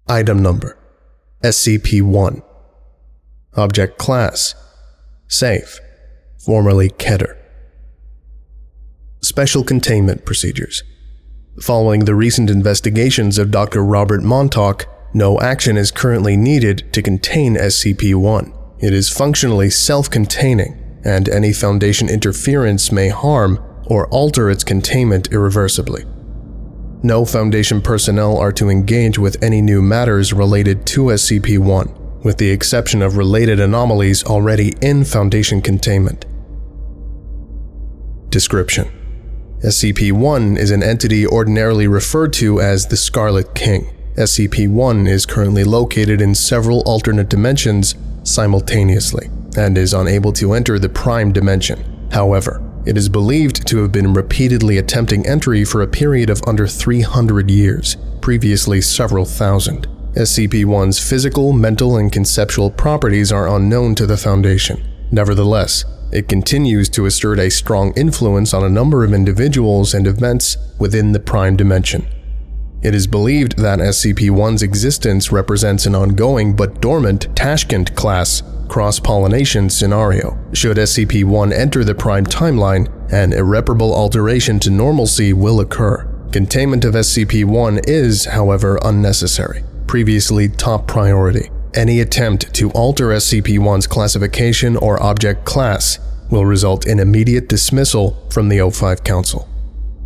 Item Number: SCP-1. Object Class: Safe, formerly Keter. Special Containment Procedures. Following the recent investigations of Dr. Robert Montauk, no action is currently needed to contain SCP-1. It is functionally self-containing, and any Foundation interference may harm or alter its containment irreversibly. No Foundation personnel are to engage with any new matters related to SCP-1, with the exception of related anomalies already in Foundation containment. Description: SCP-1 is an entity ordinarily referred to as the Scarlet King. SCP-1 is currently located in several alternate dimensions simultaneously, and is unable to enter the Prime Dimension. However, it is believed to have been repeatedly attempting entry for a period of under 300 years, previously several thousand. SCP-1's physical, mental, and conceptual properties are unknown to the Foundation. Nevertheless, it continues to assert a strong influence on a number of individuals and events within the Prime Dimension. It is believed that SCP-1's existence represents an ongoing but dormant Tashkent class cross-pollination scenario. Should SCP-1 enter the Prime Timeline, an irreparable alteration to normalcy will occur. Containment of SCP-1 is, however, unnecessary. Previously top priority. Any attempt to alter SCP-1's classification or object class will result in immediate dismissal from the O5 Council.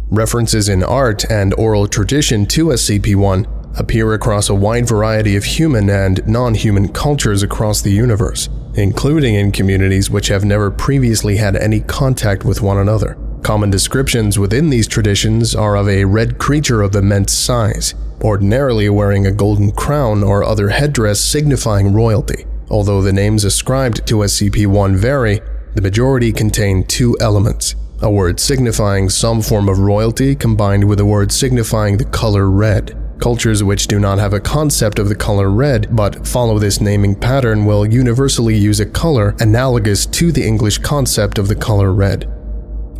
References in art and oral tradition to SCP-1 appear across a wide variety of human and non-human cultures across the universe, including in communities which have never previously had any contact with one another. Common descriptions within these traditions are of a red creature of immense size, ordinarily wearing a golden crown or other headdress signifying royalty. Although the names ascribed to SCP-1 vary, the majority contain two elements: a word signifying some form of royalty combined with a word signifying the color red. Cultures which do not have a concept of the color red but follow this naming pattern will universally use a color analogous to the English concept of the color red.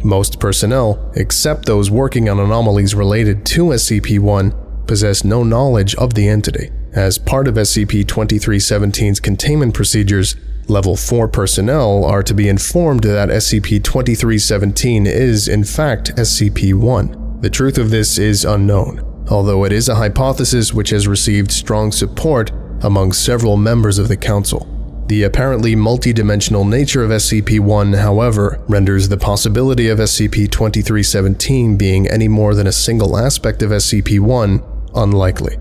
Most personnel, except those working on anomalies related to SCP-1, possess no knowledge of the entity. As part of SCP-2317's containment procedures, Level 4 personnel are to be informed that SCP-2317 is, in fact, SCP-1. The truth of this is unknown, although it is a hypothesis which has received strong support among several members of the Council. The apparently multidimensional nature of SCP-1, however, renders the possibility of SCP-2317 being any more than a single aspect of SCP-1 unlikely.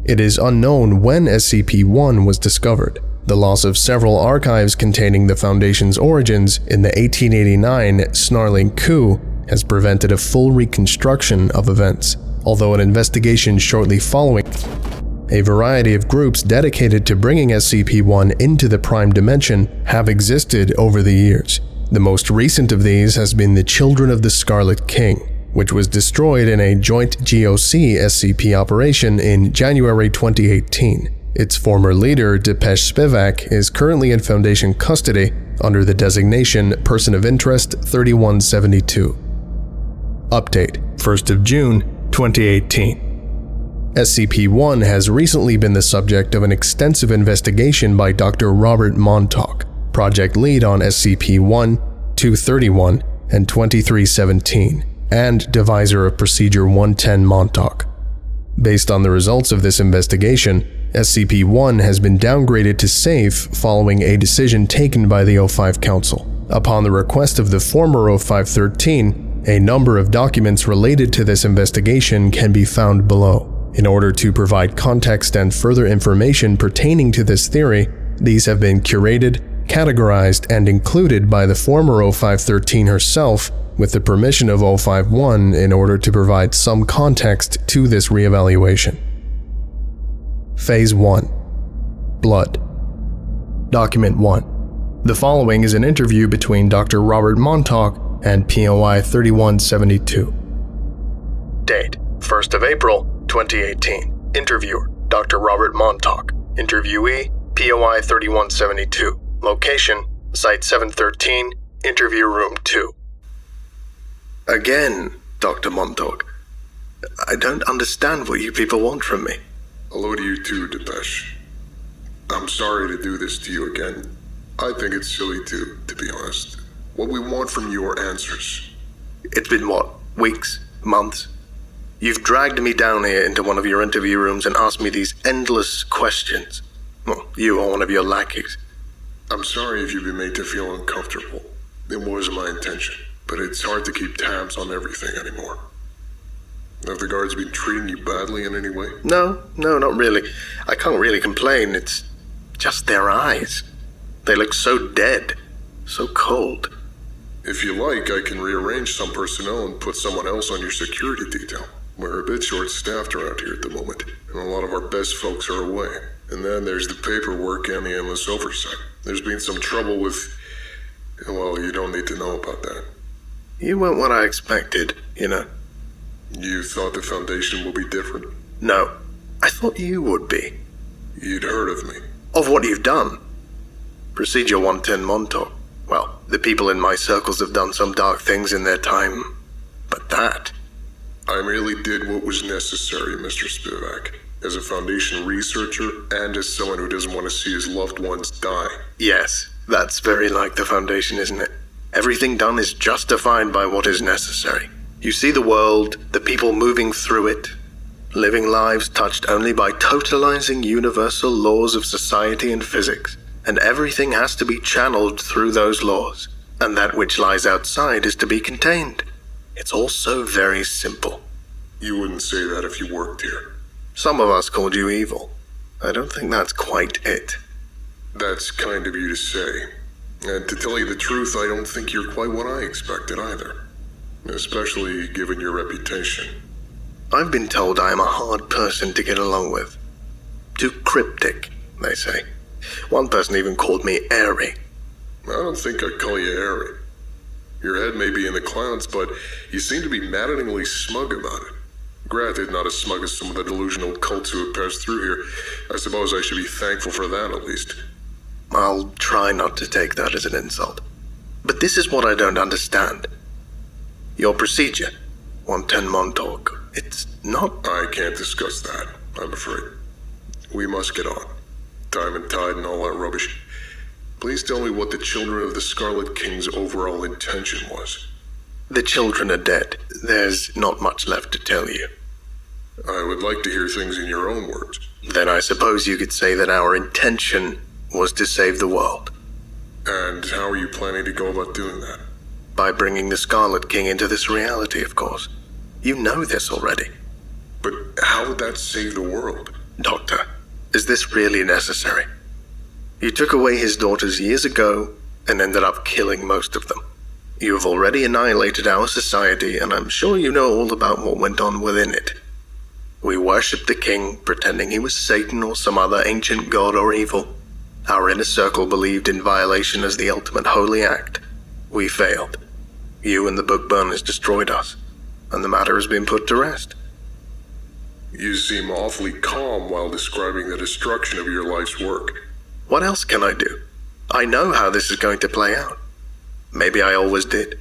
It is unknown when SCP-1 was discovered. The loss of several archives containing the Foundation's origins in the 1889 Snarling coup has prevented a full reconstruction of events, although an investigation shortly following. A variety of groups dedicated to bringing SCP-1 into the Prime Dimension have existed over the years. The most recent of these has been the Children of the Scarlet King, which was destroyed in a joint GOC-SCP operation in January 2018. Its former leader, Depeche Spivak, is currently in Foundation custody under the designation Person of Interest 3172. Update: 1st of June 2018. SCP-1 has recently been the subject of an extensive investigation by Dr. Robert Montauk, project lead on SCP-1, 231, and 2317, and deviser of Procedure 110 Montauk. Based on the results of this investigation, SCP-1 has been downgraded to safe following a decision taken by the O5 Council. Upon the request of the former O513, a number of documents related to this investigation can be found below. In order to provide context and further information pertaining to this theory, these have been curated, categorized, and included by the former O513 herself with the permission of O51 in order to provide some context to this reevaluation. Phase 1. Blood. Document 1. The following is an interview between Dr. Robert Montauk and POI 3172. Date: 1st of April, 2018. Interviewer: Dr. Robert Montauk. Interviewee: POI 3172. Location: Site 713, Interview Room 2. Again, Dr. Montauk. I don't understand what you people want from me. Hello to you too, Depeche. I'm sorry to do this to you again. I think it's silly too, to be honest. What we want from you are answers. It's been what? Weeks? Months? You've dragged me down here into one of your interview rooms and asked me these endless questions. Well, you or one of your lackeys. I'm sorry if you've been made to feel uncomfortable. It was my intention, but it's hard to keep tabs on everything anymore. Have the guards been treating you badly in any way? No, not really. I can't really complain. It's just their eyes. They look so dead, so cold. If you like, I can rearrange some personnel and put someone else on your security detail. We're a bit short-staffed around here at the moment, and a lot of our best folks are away. And then there's the paperwork and the endless oversight. There's been some trouble with... well, you don't need to know about that. You weren't what I expected, you know. You thought the Foundation would be different? No, I thought you would be. You'd heard of me. Of what you've done. Procedure 110 Montauk. Well, the people in my circles have done some dark things in their time. But that... I merely did what was necessary, Mr. Spivak. As a Foundation researcher, and as someone who doesn't want to see his loved ones die. Yes, that's very like the Foundation, isn't it? Everything done is justified by what is necessary. You see the world, the people moving through it, living lives touched only by totalizing universal laws of society and physics, and everything has to be channeled through those laws, and that which lies outside is to be contained. It's all so very simple. You wouldn't say that if you worked here. Some of us called you evil. I don't think that's quite it. That's kind of you to say. And to tell you the truth, I don't think you're quite what I expected either. Especially given your reputation. I've been told I am a hard person to get along with. Too cryptic, they say. One person even called me airy. I don't think I'd call you airy. Your head may be in the clouds, but you seem to be maddeningly smug about it. Granted, not as smug as some of the delusional cults who have passed through here. I suppose I should be thankful for that, at least. I'll try not to take that as an insult. But this is what I don't understand. Your procedure, 110 Montauk, it's not... I can't discuss that, I'm afraid. We must get on. Time and tide and all that rubbish. Please tell me what the children of the Scarlet King's overall intention was. The children are dead. There's not much left to tell you. I would like to hear things in your own words. Then I suppose you could say that our intention was to save the world. And how are you planning to go about doing that? By bringing the Scarlet King into this reality, of course. You know this already. But how would that save the world? Doctor, is this really necessary? You took away his daughters years ago and ended up killing most of them. You have already annihilated our society, and I'm sure you know all about what went on within it. We worshipped the king, pretending he was Satan or some other ancient god or evil. Our inner circle believed in violation as the ultimate holy act. We failed. You and the book burners destroyed us, and the matter has been put to rest. You seem awfully calm while describing the destruction of your life's work. What else can I do? I know how this is going to play out. Maybe I always did.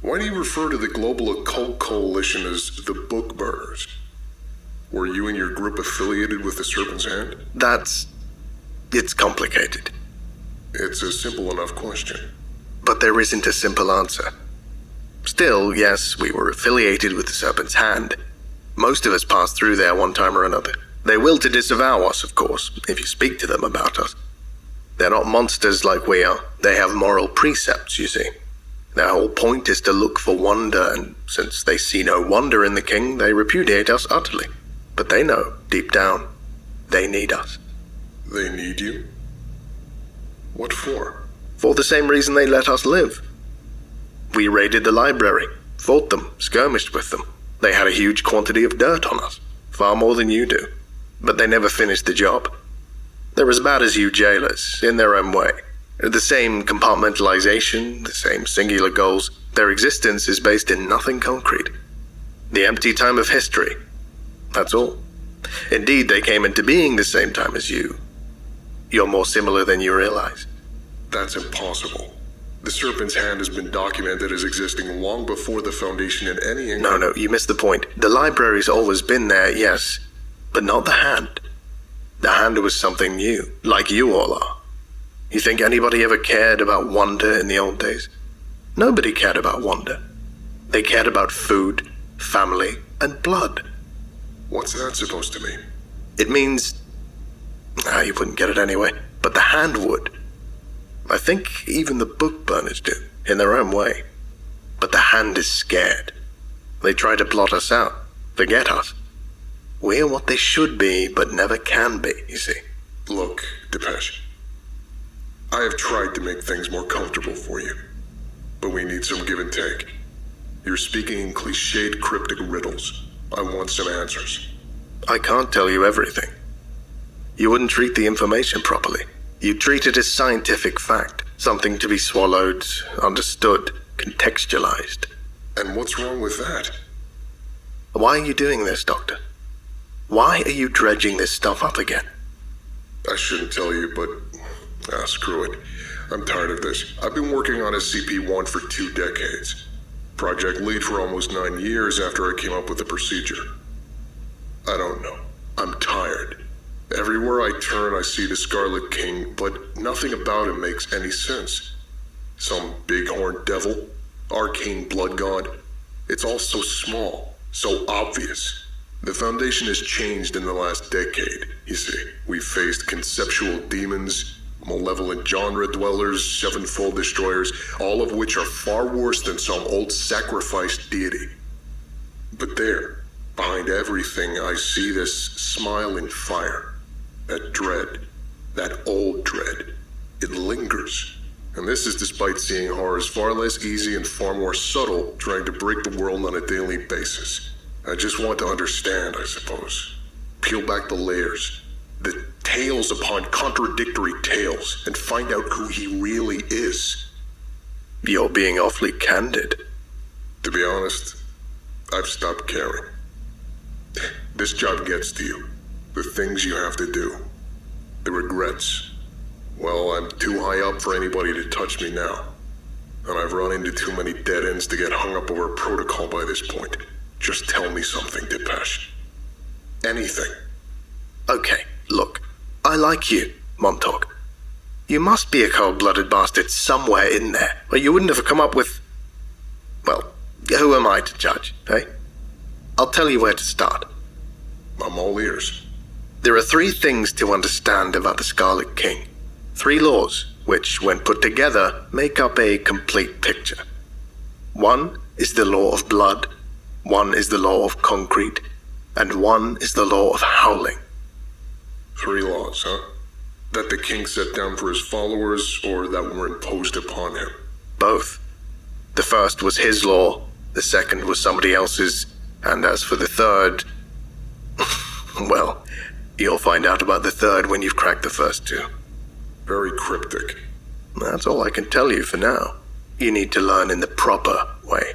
Why do you refer to the Global Occult Coalition as the Book Burners? Were you and your group affiliated with the Serpent's Hand? It's complicated. It's a simple enough question. But there isn't a simple answer. Still, yes, we were affiliated with the Serpent's Hand. Most of us passed through there one time or another. They will to disavow us, of course, if you speak to them about us. They're not monsters like we are. They have moral precepts, you see. Their whole point is to look for wonder, and since they see no wonder in the king, they repudiate us utterly. But they know, deep down, they need us. They need you? What for? For the same reason they let us live. We raided the library, fought them, skirmished with them. They had a huge quantity of dirt on us, far more than you do. But they never finished the job. They're as bad as you jailers, in their own way. The same compartmentalization, the same singular goals. Their existence is based in nothing concrete. The empty time of history. That's all. Indeed, they came into being the same time as you. You're more similar than you realize. That's impossible. The Serpent's Hand has been documented as existing long before the Foundation in any... No, you missed the point. The library's always been there, yes, but not the Hand. The Hand was something new, like you all are. You think anybody ever cared about wonder in the old days? Nobody cared about wonder. They cared about food, family, and blood. What's that supposed to mean? It means... you wouldn't get it anyway, but the Hand would. I think even the book burners do, in their own way. But the Hand is scared. They try to blot us out, forget us. We're what they should be, but never can be, you see. Look, Depeche. I have tried to make things more comfortable for you, but we need some give and take. You're speaking in cliched cryptic riddles. I want some answers. I can't tell you everything. You wouldn't treat the information properly. You'd treat it as scientific fact, something to be swallowed, understood, contextualized. And what's wrong with that? Why are you doing this, Doctor? Why are you dredging this stuff up again? I shouldn't tell you, but... screw it. I'm tired of this. I've been working on SCP-1 for 2 decades. Project lead for almost 9 years after I came up with the procedure. I don't know. I'm tired. Everywhere I turn, I see the Scarlet King, but nothing about him makes any sense. Some bighorn devil, arcane blood god. It's all so small, so obvious. The Foundation has changed in the last decade, you see. We've faced conceptual demons, malevolent genre dwellers, sevenfold destroyers, all of which are far worse than some old sacrificed deity. But there, behind everything, I see this smiling fire. That dread. That old dread. It lingers. And this is despite seeing horrors far less easy and far more subtle trying to break the world on a daily basis. I just want to understand, I suppose. Peel back the layers. The tales upon contradictory tales, and find out who he really is. You're being awfully candid. To be honest, I've stopped caring. This job gets to you. The things you have to do. The regrets. Well, I'm too high up for anybody to touch me now. And I've run into too many dead ends to get hung up over protocol by this point. Just tell me something, Depeche. Anything. Okay, look. I like you, Montauk. You must be a cold-blooded bastard somewhere in there, or you wouldn't have come up with... Well, who am I to judge, eh? I'll tell you where to start. I'm all ears. There are 3 things to understand about the Scarlet King. 3 laws, which, when put together, make up a complete picture. 1 is the law of blood, 1 is the law of concrete, and 1 is the law of howling. 3 laws, huh? That the king set down for his followers, or that were imposed upon him? Both. The first was his law, the second was somebody else's, and as for the third... well, you'll find out about the third when you've cracked the first 2. Very cryptic. That's all I can tell you for now. You need to learn in the proper way.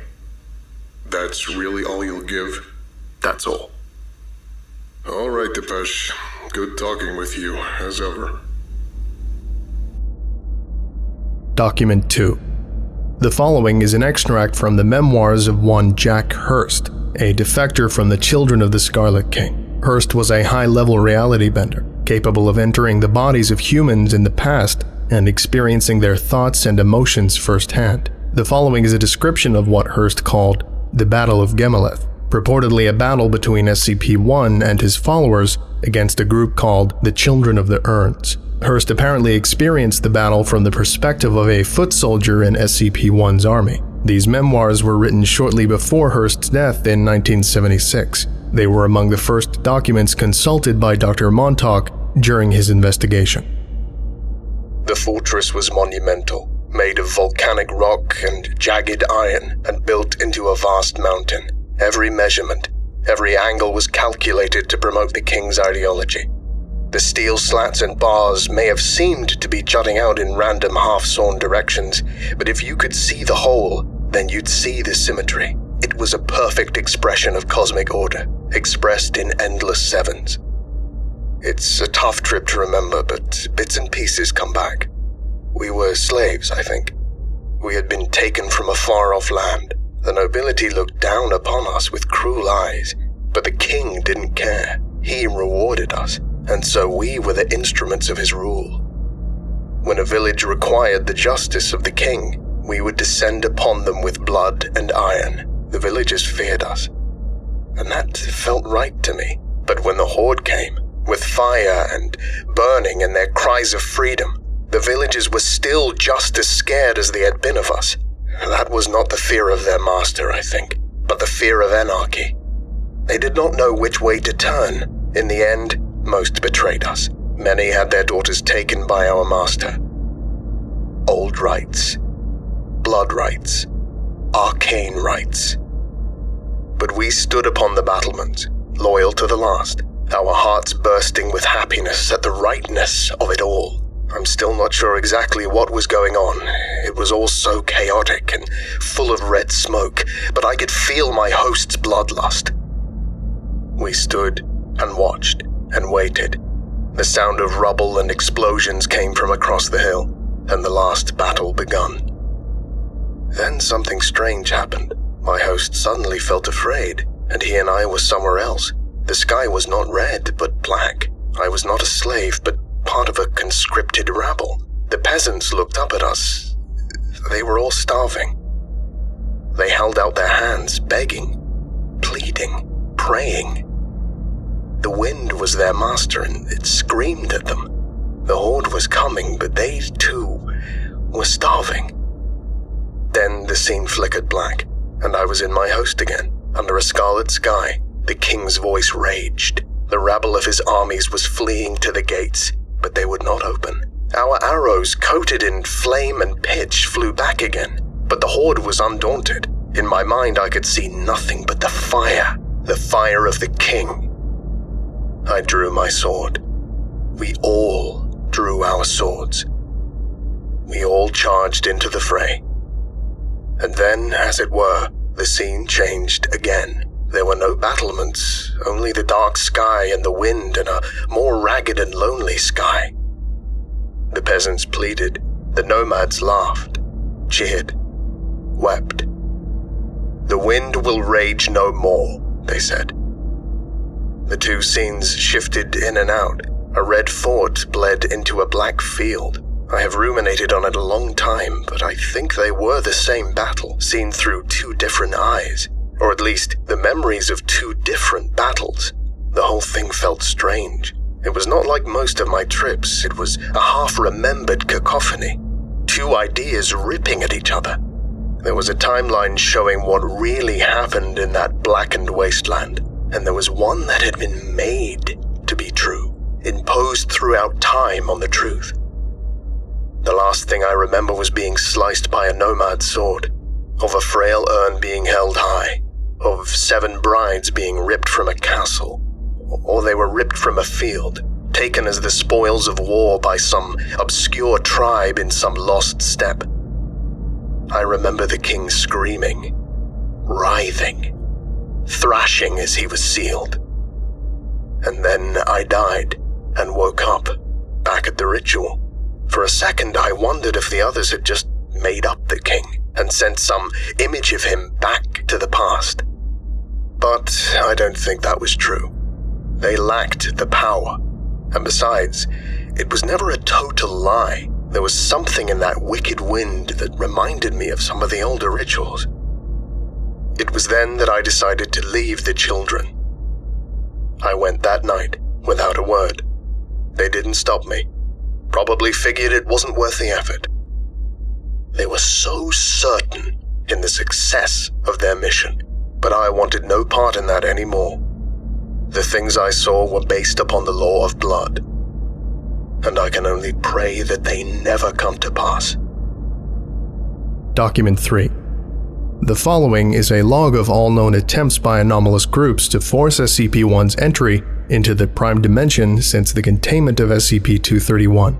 That's really all you'll give? That's all. All right, Depeche. Good talking with you, as ever. Document 2. The following is an extract from the memoirs of one Jack Hurst, a defector from the Children of the Scarlet King. Hurst was a high-level reality bender, capable of entering the bodies of humans in the past and experiencing their thoughts and emotions firsthand. The following is a description of what Hurst called the Battle of GamOl, purportedly a battle between SCP-1 and his followers against a group called the Children of the Urns. Hurst apparently experienced the battle from the perspective of a foot soldier in SCP-1's army. These memoirs were written shortly before Hurst's death in 1976. They were among the first documents consulted by Dr. Montauk during his investigation. The fortress was monumental, made of volcanic rock and jagged iron, and built into a vast mountain. Every measurement, every angle was calculated to promote the king's ideology. The steel slats and bars may have seemed to be jutting out in random half-sawn directions, but if you could see the whole, then you'd see the symmetry. It was a perfect expression of cosmic order, expressed in endless sevens. It's a tough trip to remember, but bits and pieces come back. We were slaves, I think. We had been taken from a far-off land. The nobility looked down upon us with cruel eyes, but the king didn't care. He rewarded us. and so we were the instruments of his rule. When a village required the justice of the king, we would descend upon them with blood and iron. The villagers feared us, and that felt right to me. But when the horde came, with fire and burning and their cries of freedom, the villagers were still just as scared as they had been of us. That was not the fear of their master, I think, but the fear of anarchy. They did not know which way to turn. In the end, most betrayed us. Many had their daughters taken by our master. Old rites, blood rites, arcane rites. But we stood upon the battlements, loyal to the last, our hearts bursting with happiness at the rightness of it all. I'm still not sure exactly what was going on. It was all so chaotic and full of red smoke, but I could feel my host's bloodlust. We stood and watched and waited. The sound of rubble and explosions came from across the hill, and the last battle begun. Then something strange happened. My host suddenly felt afraid, and he and I were somewhere else. The sky was not red, but black. I was not a slave, but part of a conscripted rabble. The peasants looked up at us. They were all starving. They held out their hands, begging, pleading, praying. The wind was their master, and it screamed at them. The horde was coming, but they, too, were starving. Then the scene flickered black, and I was in my host again, under a scarlet sky. The king's voice raged. The rabble of his armies was fleeing to the gates, but they would not open. Our arrows, coated in flame and pitch, flew back again, but the horde was undaunted. In my mind, I could see nothing but the fire of the king. I drew my sword. We all drew our swords. We all charged into the fray. And then, as it were, the scene changed again. There were no battlements, only the dark sky and the wind and a more ragged and lonely sky. The peasants pleaded, the nomads laughed, cheered, wept. The wind will rage no more, they said. The two scenes shifted in and out. A red fort bled into a black field. I have ruminated on it a long time, but I think they were the same battle, seen through two different eyes, or at least the memories of two different battles. The whole thing felt strange. It was not like most of my trips. It was a half-remembered cacophony. Two ideas ripping at each other. There was a timeline showing what really happened in that blackened wasteland, and there was one that had been made to be true, imposed throughout time on the truth. The last thing I remember was being sliced by a nomad's sword, of a frail urn being held high, of 7 brides being ripped from a castle, or they were ripped from a field, taken as the spoils of war by some obscure tribe in some lost steppe. I remember the king screaming, writhing, thrashing as he was sealed. And then I died and woke up, back at the ritual. For a second I wondered if the others had just made up the king and sent some image of him back to the past. But I don't think that was true. They lacked the power. And besides, it was never a total lie. There was something in that wicked wind that reminded me of some of the older rituals. It was then that I decided to leave the children. I went that night without a word. They didn't stop me. Probably figured it wasn't worth the effort. They were so certain in the success of their mission, but I wanted no part in that anymore. The things I saw were based upon the law of blood, and I can only pray that they never come to pass. Document 3. The following is a log of all known attempts by anomalous groups to force SCP-1's entry into the Prime Dimension since the containment of SCP-231.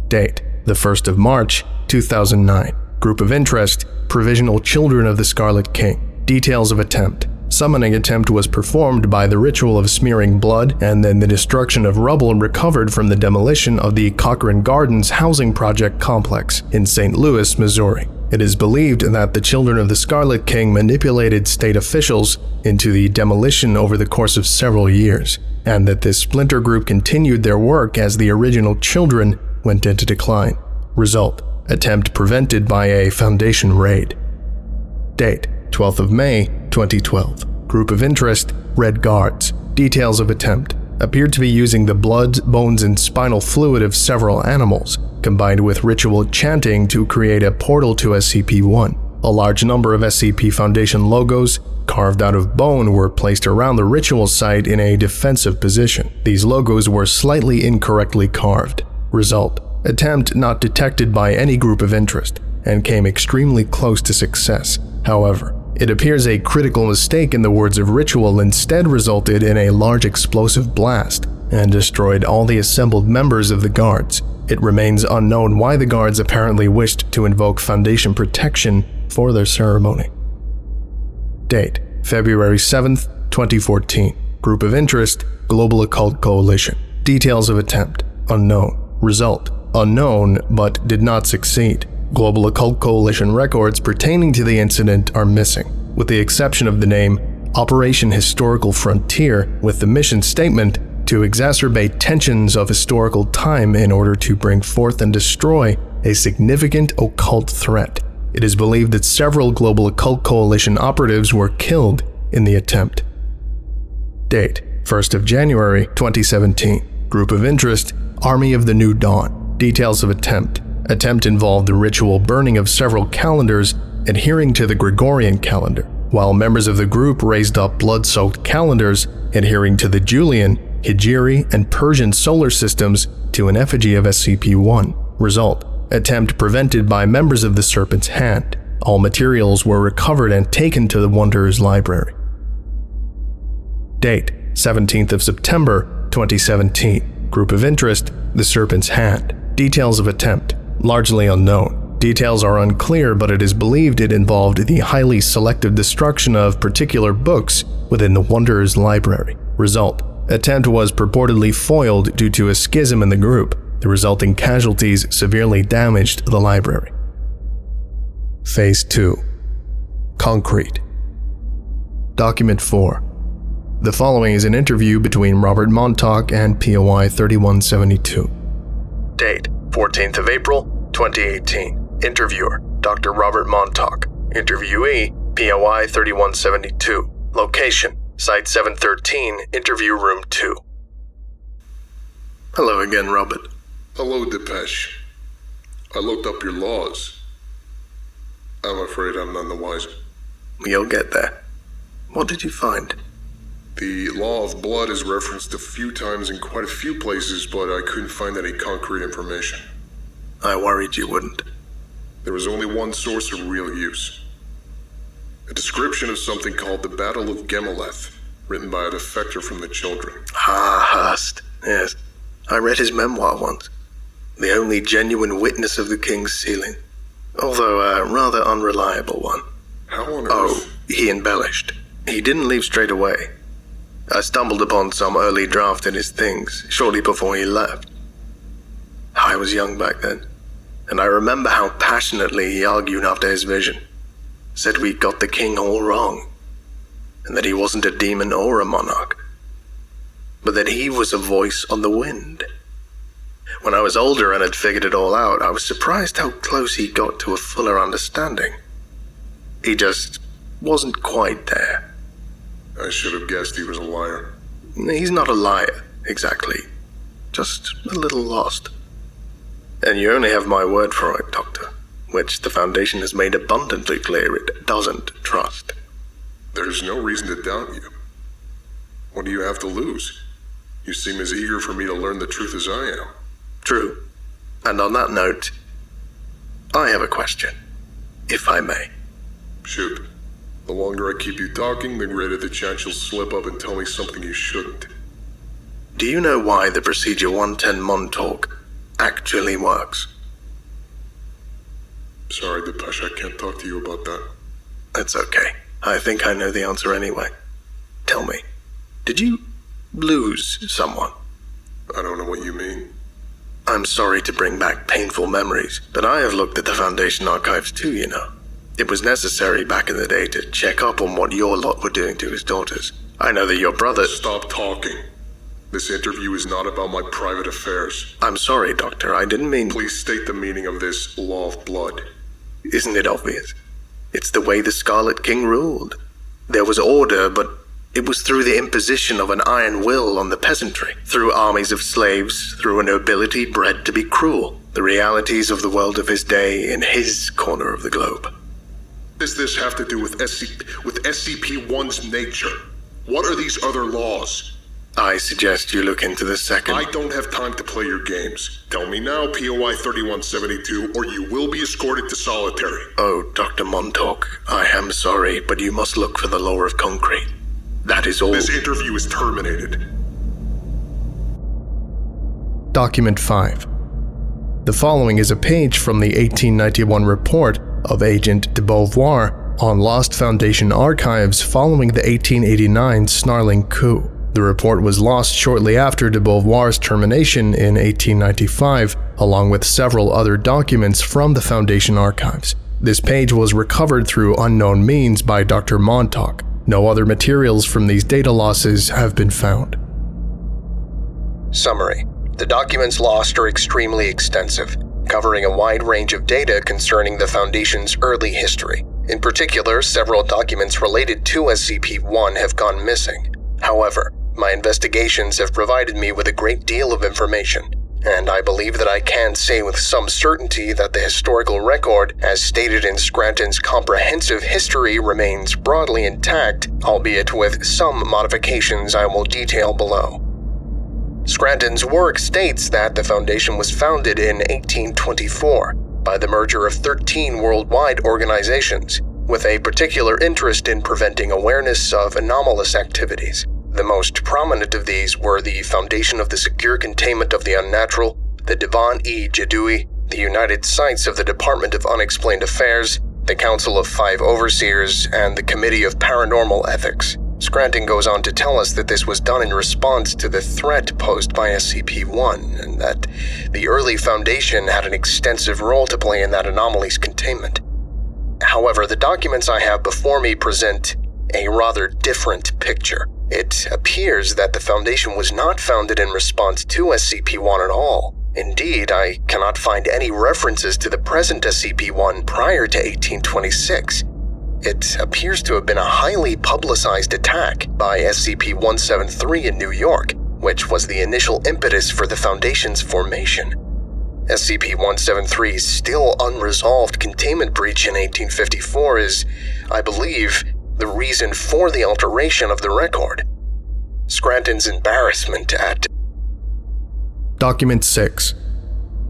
Date: the 1st of March, 2009. Group of interest: Provisional Children of the Scarlet King. Details of attempt: summoning attempt was performed by the ritual of smearing blood and then the destruction of rubble recovered from the demolition of the Cochrane Gardens housing project complex in St. Louis, Missouri. It is believed that the Children of the Scarlet King manipulated state officials into the demolition over the course of several years. and that this splinter group continued their work as the original children went into decline. Result: attempt prevented by a Foundation raid. Date: 12th of May, 2012. Group of interest: Red Guards. Details of attempt: appeared to be using the blood, bones, and spinal fluid of several animals, combined with ritual chanting to create a portal to SCP-1. A large number of SCP Foundation logos, carved out of bone, were placed around the ritual site in a defensive position. These logos were slightly incorrectly carved. Result: attempt not detected by any group of interest, and came extremely close to success. However, it appears a critical mistake in the words of ritual instead resulted in a large explosive blast and destroyed all the assembled members of the guards. It remains unknown why the guards apparently wished to invoke Foundation protection for their ceremony. Date: February 7th, 2014. Group of interest: Global Occult Coalition. Details of attempt: unknown. Result: unknown, but did not succeed. Global Occult Coalition records pertaining to the incident are missing, with the exception of the name Operation Historical Frontier, with the mission statement to exacerbate tensions of historical time in order to bring forth and destroy a significant occult threat. It is believed that several Global Occult Coalition operatives were killed in the attempt. Date: 1st of January, 2017. Group of interest: Army of the New Dawn. Details of attempt: attempt involved the ritual burning of several calendars adhering to the Gregorian calendar, while members of the group raised up blood-soaked calendars adhering to the Julian, Hijri, and Persian solar systems to an effigy of SCP-1. Result: attempt prevented by members of the Serpent's Hand. All materials were recovered and taken to the Wanderer's library. Date: 17th of September, 2017. Group of interest: the Serpent's Hand. Details of attempt: largely unknown. Details are unclear, but it is believed it involved the highly selective destruction of particular books within the Wanderer's library. Result: attempt was purportedly foiled due to a schism in the group. The resulting casualties severely damaged the library. Phase 2. Concrete. Document 4. The following is an interview between Robert Montauk and POI 3172. Date: 14th of April, 2018. Interviewer: Dr. Robert Montauk. Interviewee: POI 3172. Location: Site 713, Interview Room 2. Hello again, Robert. Hello, Depeche. I looked up your laws. I'm afraid I'm none the wiser. You'll get there. What did you find? The law of blood is referenced a few times in quite a few places, but I couldn't find any concrete information. I worried you wouldn't. There was only one source of real use. A description of something called the Battle of GamOl, written by a defector from the Children. Hurst. Yes. I read his memoir once. The only genuine witness of the King's sealing. Although a rather unreliable one. How on earth? Oh, he embellished. He didn't leave straight away. I stumbled upon some early draft in his things shortly before he left. I was young back then, and I remember how passionately he argued after his vision. Said we got the King all wrong, and that he wasn't a demon or a monarch, but that he was a voice on the wind. When I was older and had figured it all out, I was surprised how close he got to a fuller understanding. He just wasn't quite there. I should have guessed he was a liar. He's not a liar, exactly. Just a little lost. And you only have my word for it, Doctor, which the Foundation has made abundantly clear it doesn't trust. There's no reason to doubt you. What do you have to lose? You seem as eager for me to learn the truth as I am. True. And on that note, I have a question, if I may. Shoot. The longer I keep you talking, the greater the chance you'll slip up and tell me something you shouldn't. Do you know why the Procedure 110 Montauk actually works? Sorry, Depeche, I can't talk to you about that. That's okay. I think I know the answer anyway. Tell me, did you lose someone? I don't know what you mean. I'm sorry to bring back painful memories, but I have looked at the Foundation archives too, you know. It was necessary back in the day to check up on what your lot were doing to his daughters. I know that your brother... Stop talking. This interview is not about my private affairs. I'm sorry, Doctor, I didn't mean... Please state the meaning of this law of blood. Isn't it obvious? It's the way the Scarlet King ruled. There was order, but it was through the imposition of an iron will on the peasantry, through armies of slaves, through a nobility bred to be cruel, the realities of the world of his day in his corner of the globe. What does this have to do with SCP-1's nature? What are these other laws? I suggest you look into the second. I don't have time to play your games. Tell me now, POI 3172, or you will be escorted to solitary. Oh, Dr. Montauk, I am sorry, but you must look for the law of concrete. That is all. This interview is terminated. Document 5. The following is a page from the 1891 report of Agent de Beauvoir on Lost Foundation archives following the 1889 Snarling coup. The report was lost shortly after de Beauvoir's termination in 1895, along with several other documents from the Foundation archives. This page was recovered through unknown means by Dr. Montauk. No other materials from these data losses have been found. Summary. The documents lost are extremely extensive, covering a wide range of data concerning the Foundation's early history. In particular, several documents related to SCP-1 have gone missing. However, my investigations have provided me with a great deal of information, and I believe that I can say with some certainty that the historical record, as stated in Scranton's comprehensive history, remains broadly intact, albeit with some modifications I will detail below. Scranton's work states that the Foundation was founded in 1824 by the merger of 13 worldwide organizations, with a particular interest in preventing awareness of anomalous activities. The most prominent of these were the Foundation of the Secure Containment of the Unnatural, the Divan-e-Jadui, the United Sites of the Department of Unexplained Affairs, the Council of Five Overseers, and the Committee of Paranormal Ethics. Scranton goes on to tell us that this was done in response to the threat posed by SCP-1, and that the early Foundation had an extensive role to play in that anomaly's containment. However, the documents I have before me present a rather different picture. It appears that the Foundation was not founded in response to SCP-1 at all. Indeed, I cannot find any references to the present SCP-1 prior to 1826. It appears to have been a highly publicized attack by SCP-173 in New York, which was the initial impetus for the Foundation's formation. SCP-173's still unresolved containment breach in 1854 is, I believe, the reason for the alteration of the record. Scranton's embarrassment at... Document 6.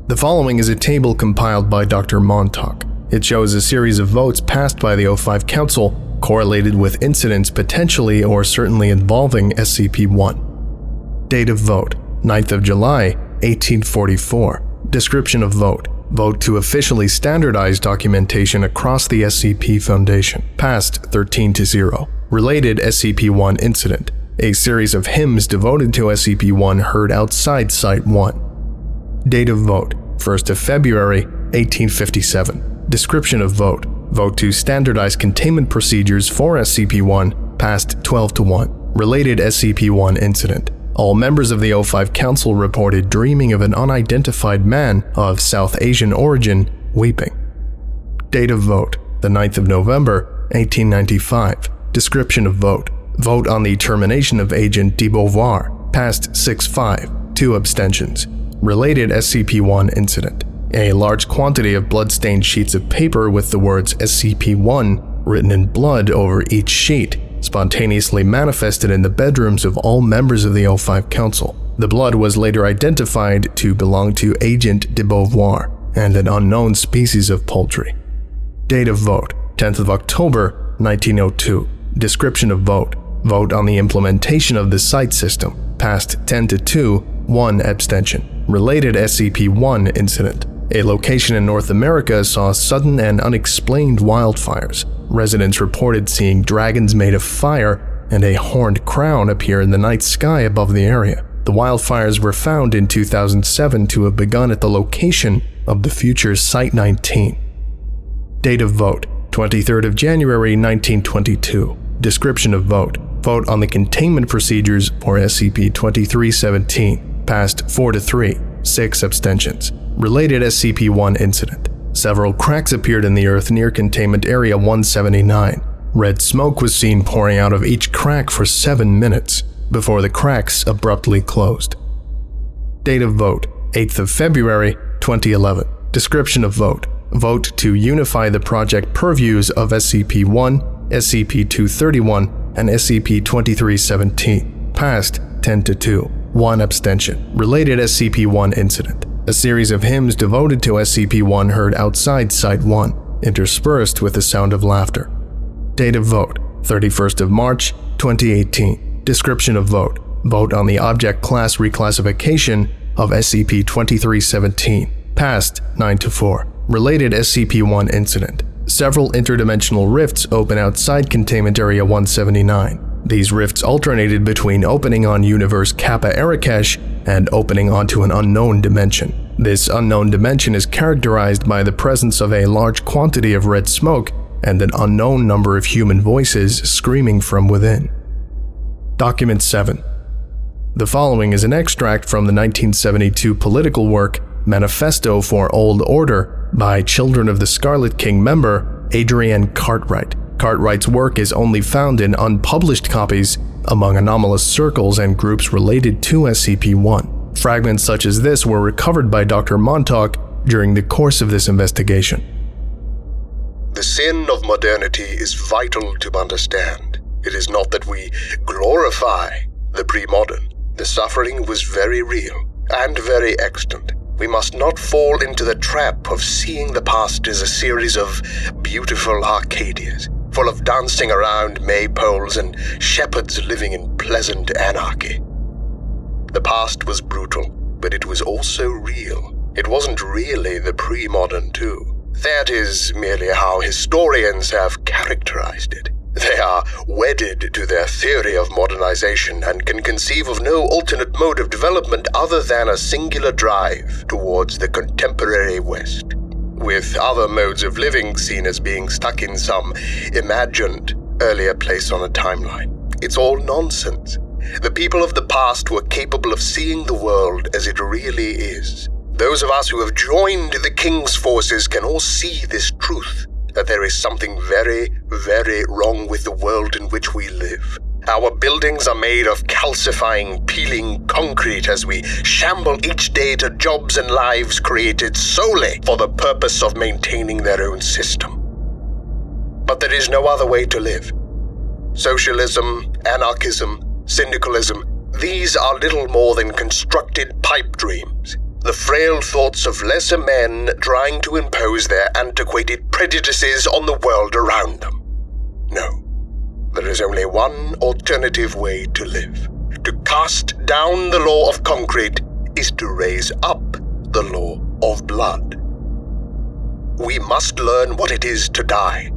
The following is a table compiled by Dr. Montauk. It shows a series of votes passed by the O5 Council correlated with incidents potentially or certainly involving SCP-1. Date of vote, 9th of July, 1844. Description of vote. Vote to officially standardize documentation across the SCP Foundation. Passed 13-0. Related SCP-1 incident. A series of hymns devoted to SCP-1 heard outside Site 1. Date of vote, 1st of February, 1857. Description of vote. Vote to standardize containment procedures for SCP-1. Passed 12-1. Related SCP-1 incident. All members of the O5 Council reported dreaming of an unidentified man of South Asian origin weeping. Date of vote, the 9th of November, 1895. Description of vote. Vote on the termination of Agent de Beauvoir. Passed 6-5. 2 abstentions. Related SCP-1 incident. A large quantity of blood-stained sheets of paper with the words SCP-1 written in blood over each sheet spontaneously manifested in the bedrooms of all members of the O5 Council. The blood was later identified to belong to Agent de Beauvoir and an unknown species of poultry. Date of vote, 10th of October, 1902. Description of vote. Vote on the implementation of the site system. Passed 10-2, 1 abstention. Related SCP-1 incident. A location in North America saw sudden and unexplained wildfires. Residents reported seeing dragons made of fire and a horned crown appear in the night sky above the area. The wildfires were found in 2007 to have begun at the location of the future Site 19. Date of vote, 23rd of January 1922. Description of vote. Vote on the Containment Procedures for SCP-2317. Passed 4-3. 6 abstentions. Related SCP-1 Incident. Several cracks appeared in the earth near Containment Area 179. Red smoke was seen pouring out of each crack for 7 minutes, before the cracks abruptly closed. Date of vote, 8th of February, 2011. Description of vote. Vote to unify the project purviews of SCP-1, SCP-231, and SCP-2317. Passed 10-2. 1 abstention. Related SCP-1 Incident. A series of hymns devoted to SCP-1 heard outside Site-1, interspersed with the sound of laughter. Date of vote, 31st of March, 2018. Description of vote. Vote on the object class reclassification of SCP-2317. Passed 9-4. Related SCP-1 Incident. Several interdimensional rifts open outside Containment Area 179. These rifts alternated between opening on Universe Kappa Arakesh and opening onto an unknown dimension. This unknown dimension is characterized by the presence of a large quantity of red smoke and an unknown number of human voices screaming from within. Document 7. The following is an extract from the 1972 political work Manifesto for Old Order by Children of the Scarlet King member Adrienne Cartwright. Cartwright's work is only found in unpublished copies among anomalous circles and groups related to SCP-1. Fragments such as this were recovered by Dr. Montauk during the course of this investigation. The sin of modernity is vital to understand. It is not that we glorify the pre-modern. The suffering was very real and very extant. We must not fall into the trap of seeing the past as a series of beautiful Arcadias, full of dancing around maypoles and shepherds living in pleasant anarchy. The past was brutal, but it was also real. It wasn't really the pre-modern too. That is merely how historians have characterized it. They are wedded to their theory of modernization and can conceive of no alternate mode of development other than a singular drive towards the contemporary West, with other modes of living seen as being stuck in some imagined earlier place on a timeline. It's all nonsense. The people of the past were capable of seeing the world as it really is. Those of us who have joined the King's forces can all see this truth, that there is something very, very wrong with the world in which we live. Our buildings are made of calcifying, peeling concrete as we shamble each day to jobs and lives created solely for the purpose of maintaining their own system. But there is no other way to live. Socialism, anarchism, syndicalism, these are little more than constructed pipe dreams. The frail thoughts of lesser men trying to impose their antiquated prejudices on the world around them. No, there is only one alternative way to live. To cast down the law of concrete is to raise up the law of blood. We must learn what it is to die,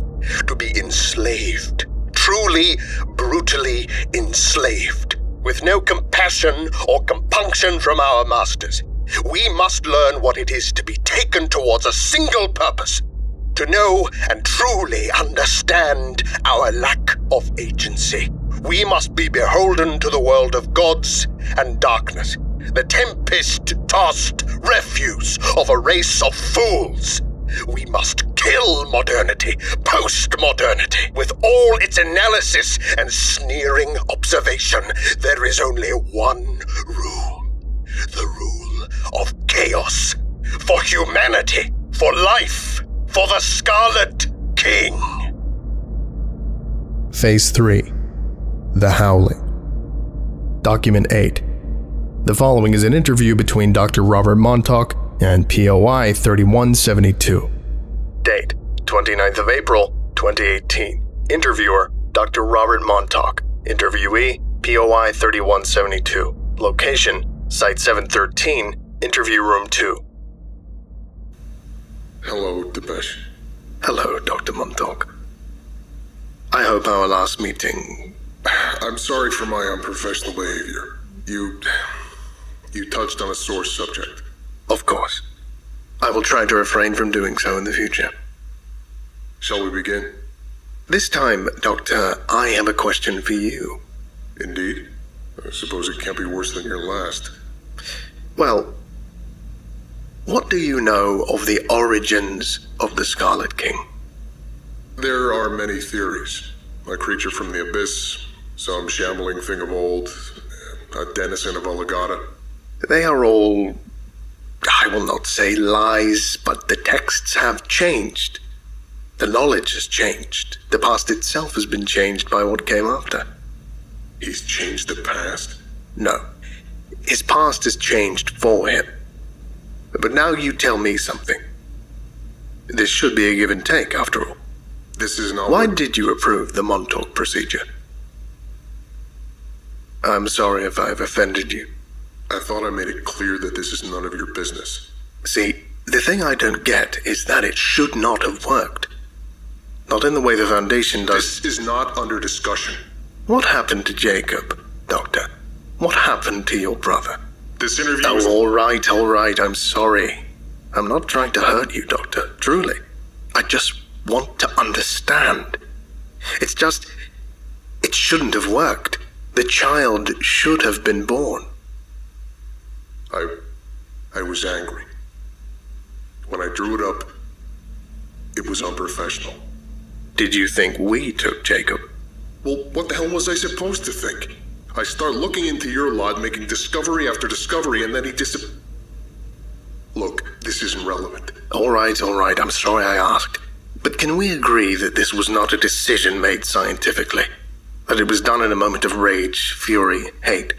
to be enslaved, truly, brutally enslaved, with no compassion or compunction from our masters. We must learn what it is to be taken towards a single purpose, to know and truly understand our lack of agency. We must be beholden to the world of gods and darkness, the tempest-tossed refuse of a race of fools. We must kill modernity, post-modernity, with all its analysis and sneering observation. There is only one rule, the rule of chaos, for humanity, for life, for the Scarlet King. Phase 3. The Howling. Document 8. The following is an interview between Dr. Robert Montauk and POI 3172. Date, 29th of April, 2018. Interviewer, Dr. Robert Montauk. Interviewee, POI 3172. Location, Site 713, Interview Room 2. Hello, Depeche. Hello, Dr. Montauk. I hope our last meeting... I'm sorry for my unprofessional behavior. You touched on a sore subject. Of course. I will try to refrain from doing so in the future. Shall we begin? This time, Doctor, I have a question for you. Indeed. I suppose it can't be worse than your last. Well, what do you know of the origins of the Scarlet King? There are many theories. A creature from the abyss, some shambling thing of old, a denizen of Alagata. They are all, I will not say lies, but the texts have changed. The knowledge has changed. The past itself has been changed by what came after. He's changed the past? No. His past has changed for him. But now you tell me something. This should be a give and take, after all. This is not... Why did you approve the Montauk procedure? I'm sorry if I've offended you. I thought I made it clear that this is none of your business. See, the thing I don't get is that it should not have worked. Not in the way the Foundation does. This is not under discussion. What happened to Jacob, Doctor? What happened to your brother? This interview Oh, is... all right, I'm sorry. I'm not trying to hurt you, Doctor, truly. I just want to understand. It's just... it shouldn't have worked. The child should have been born. I was angry. When I drew it up, it was unprofessional. Did you think we took Jacob? Well, what the hell was I supposed to think? I start looking into your lot, making discovery after discovery, and then he Look, this isn't relevant. All right, I'm sorry I asked. But can we agree that this was not a decision made scientifically? That it was done in a moment of rage, fury, hate?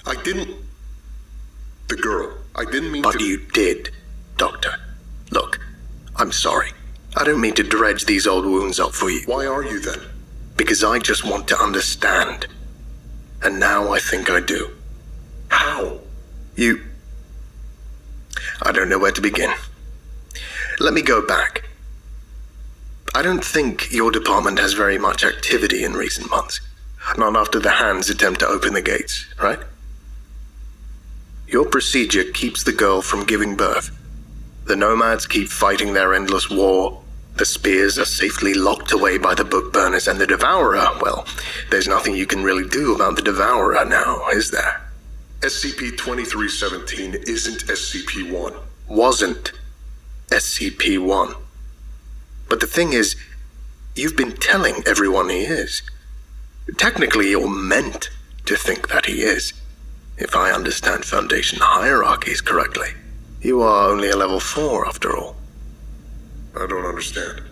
I didn't... The girl. I didn't mean to... But you did, Doctor. Look, I'm sorry. I don't mean to dredge these old wounds up for you. Why are you then? Because I just want to understand. And now I think I do. How? I don't know where to begin. Let me go back. I don't think your department has very much activity in recent months. Not after the Hands attempt to open the gates, right? Your procedure keeps the girl from giving birth. The nomads keep fighting their endless war. The spears are safely locked away by the book burners, and the Devourer, well, there's nothing you can really do about the Devourer now, is there? SCP-2317 isn't SCP-1. Wasn't SCP-1. But the thing is, you've been telling everyone he is. Technically, you're meant to think that he is. If I understand Foundation hierarchies correctly, you are only a level 4 after all. I don't understand.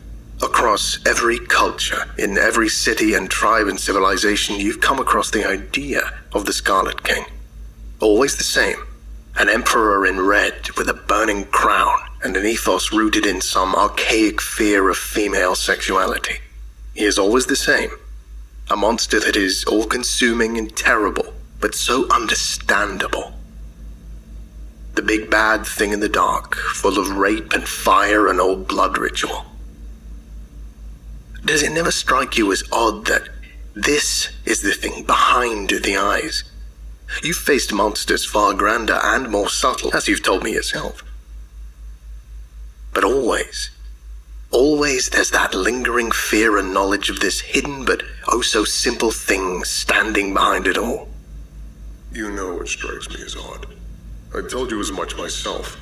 Across every culture, in every city and tribe and civilization, you've come across the idea of the Scarlet King. Always the same. An emperor in red with a burning crown and an ethos rooted in some archaic fear of female sexuality. He is always the same. A monster that is all-consuming and terrible, but so understandable. The big bad thing in the dark, full of rape and fire and old blood ritual. Does it never strike you as odd that this is the thing behind the eyes? You've faced monsters far grander and more subtle, as you've told me yourself. But always there's that lingering fear and knowledge of this hidden but oh so simple thing standing behind it all. You know it strikes me as odd. I told you as much myself.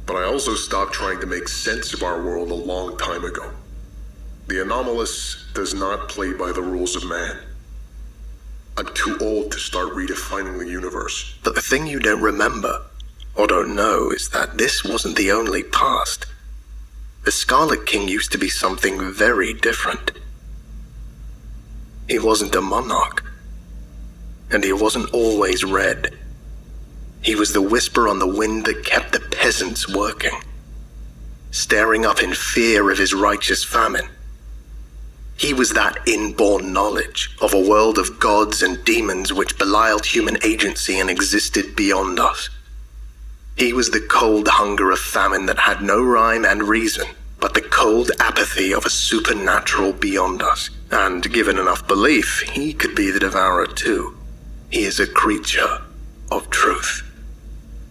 But I also stopped trying to make sense of our world a long time ago. The anomalous does not play by the rules of man. I'm too old to start redefining the universe. But the thing you don't remember, or don't know, is that this wasn't the only past. The Scarlet King used to be something very different. He wasn't a monarch. And he wasn't always red. He was the whisper on the wind that kept the peasants working, staring up in fear of his righteous famine. He was that inborn knowledge of a world of gods and demons which belied human agency and existed beyond us. He was the cold hunger of famine that had no rhyme and reason, but the cold apathy of a supernatural beyond us. And given enough belief, he could be the Devourer too. He is a creature of truth.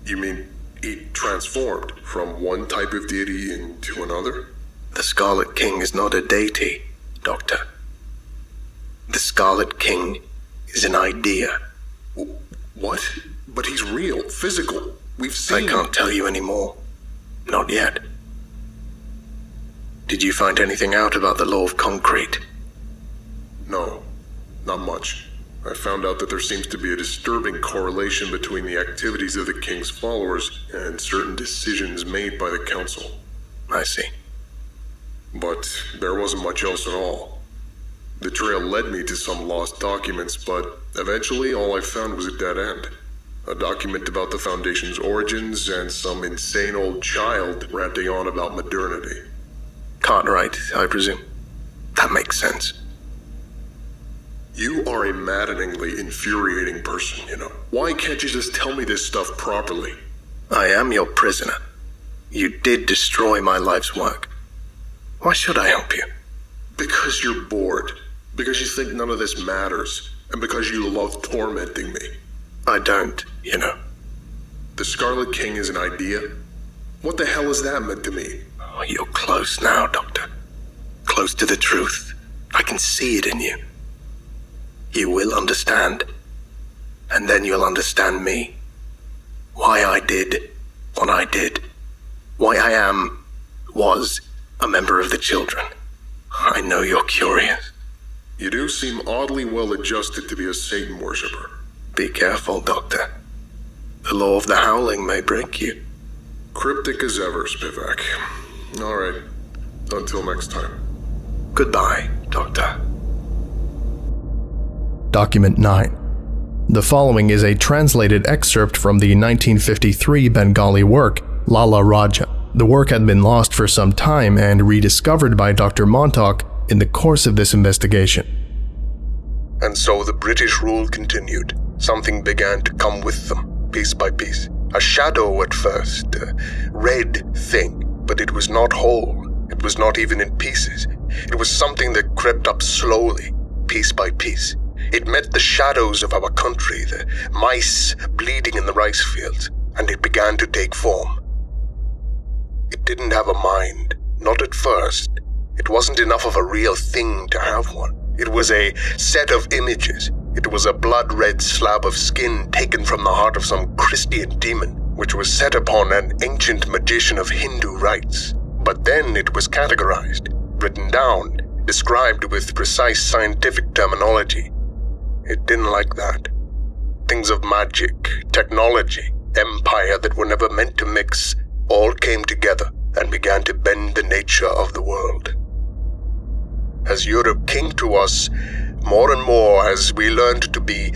You mean he transformed from one type of deity into another? The Scarlet King is not a deity, Doctor. The Scarlet King is an idea. What? But he's real, physical. We've seen I can't tell you anymore. Not yet. Did you find anything out about the law of concrete? No, not much. I found out that there seems to be a disturbing correlation between the activities of the King's followers and certain decisions made by the Council. I see. But there wasn't much else at all. The trail led me to some lost documents, but eventually all I found was a dead end. A document about the Foundation's origins and some insane old child ranting on about modernity. Cartwright, I presume. That makes sense. You are a maddeningly infuriating person, you know. Why can't you just tell me this stuff properly? I am your prisoner. You did destroy my life's work. Why should I help you? Because you're bored. Because you think none of this matters. And because you love tormenting me. I don't, you know. The Scarlet King is an idea? What the hell is that meant to mean? Oh, you're close now, Doctor. Close to the truth. I can see it in you. You will understand. And then you'll understand me. Why I did what I did. Why I was a member of the Children. I know you're curious. You do seem oddly well adjusted to be a Satan worshipper. Be careful, Doctor. The law of the Howling may break you. Cryptic as ever, Spivak. Alright. Until next time. Goodbye, Doctor. Document 9. The following is a translated excerpt from the 1953 Bengali work, Lala Raja. The work had been lost for some time and rediscovered by Dr. Montauk in the course of this investigation. And so the British rule continued. Something began to come with them, piece by piece. A shadow at first, a red thing, but it was not whole. It was not even in pieces. It was something that crept up slowly, piece by piece. It met the shadows of our country, the mice bleeding in the rice fields, and it began to take form. It didn't have a mind, not at first. It wasn't enough of a real thing to have one. It was a set of images. It was a blood-red slab of skin taken from the heart of some Christian demon, which was set upon an ancient magician of Hindu rites. But then it was categorized, written down, described with precise scientific terminology. It didn't like that. Things of magic, technology, empire that were never meant to mix, all came together and began to bend the nature of the world. As Europe came to us, more and more as we learned to be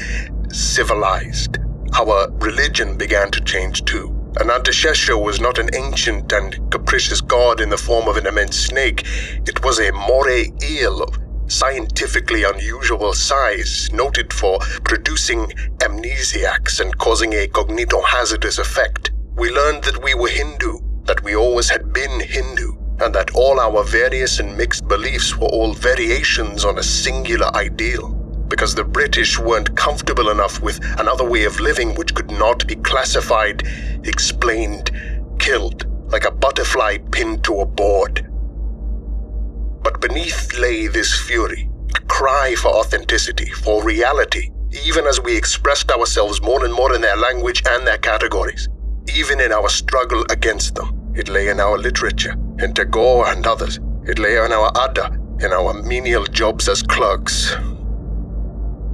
civilized, our religion began to change too. Anantashesha was not an ancient and capricious god in the form of an immense snake. It was a moray eel of scientifically unusual size, noted for producing amnesiacs and causing a cognitohazardous effect. We learned that we were Hindu, that we always had been Hindu, and that all our various and mixed beliefs were all variations on a singular ideal, because the British weren't comfortable enough with another way of living which could not be classified, explained, killed, like a butterfly pinned to a board. But beneath lay this fury, a cry for authenticity, for reality, even as we expressed ourselves more and more in their language and their categories, even in our struggle against them. It lay in our literature, in Tagore and others. It lay in our Adda, in our menial jobs as clerks.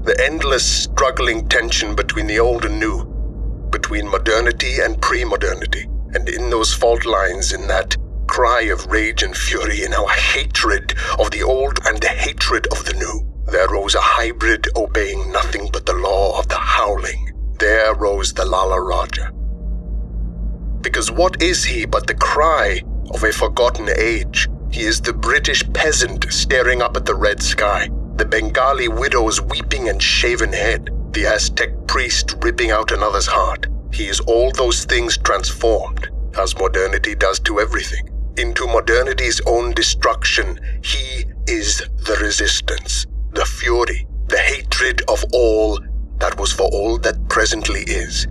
The endless struggling tension between the old and new, between modernity and pre-modernity, and in those fault lines, in that cry of rage and fury, in our hatred of the old and the hatred of the new, there rose a hybrid obeying nothing but the law of the howling. There rose the Lala Raja. Because what is he but the cry of a forgotten age? He is the British peasant staring up at the red sky, the Bengali widow's weeping and shaven head, the Aztec priest ripping out another's heart. He is all those things transformed, as modernity does to everything, into modernity's own destruction. He is the resistance, the fury, the hatred of all that was for all that presently is.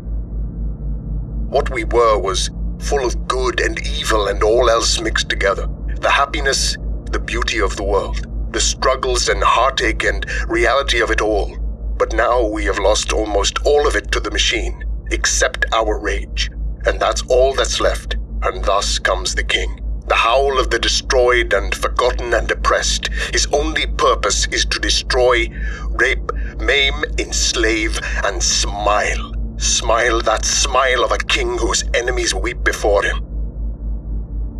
What we were was full of good and evil and all else mixed together. The happiness, the beauty of the world, the struggles and heartache and reality of it all. But now we have lost almost all of it to the machine, except our rage. And that's all that's left. And thus comes the king. The howl of the destroyed and forgotten and oppressed. His only purpose is to destroy, rape, maim, enslave, and smile. Smile that smile of a king whose enemies weep before him.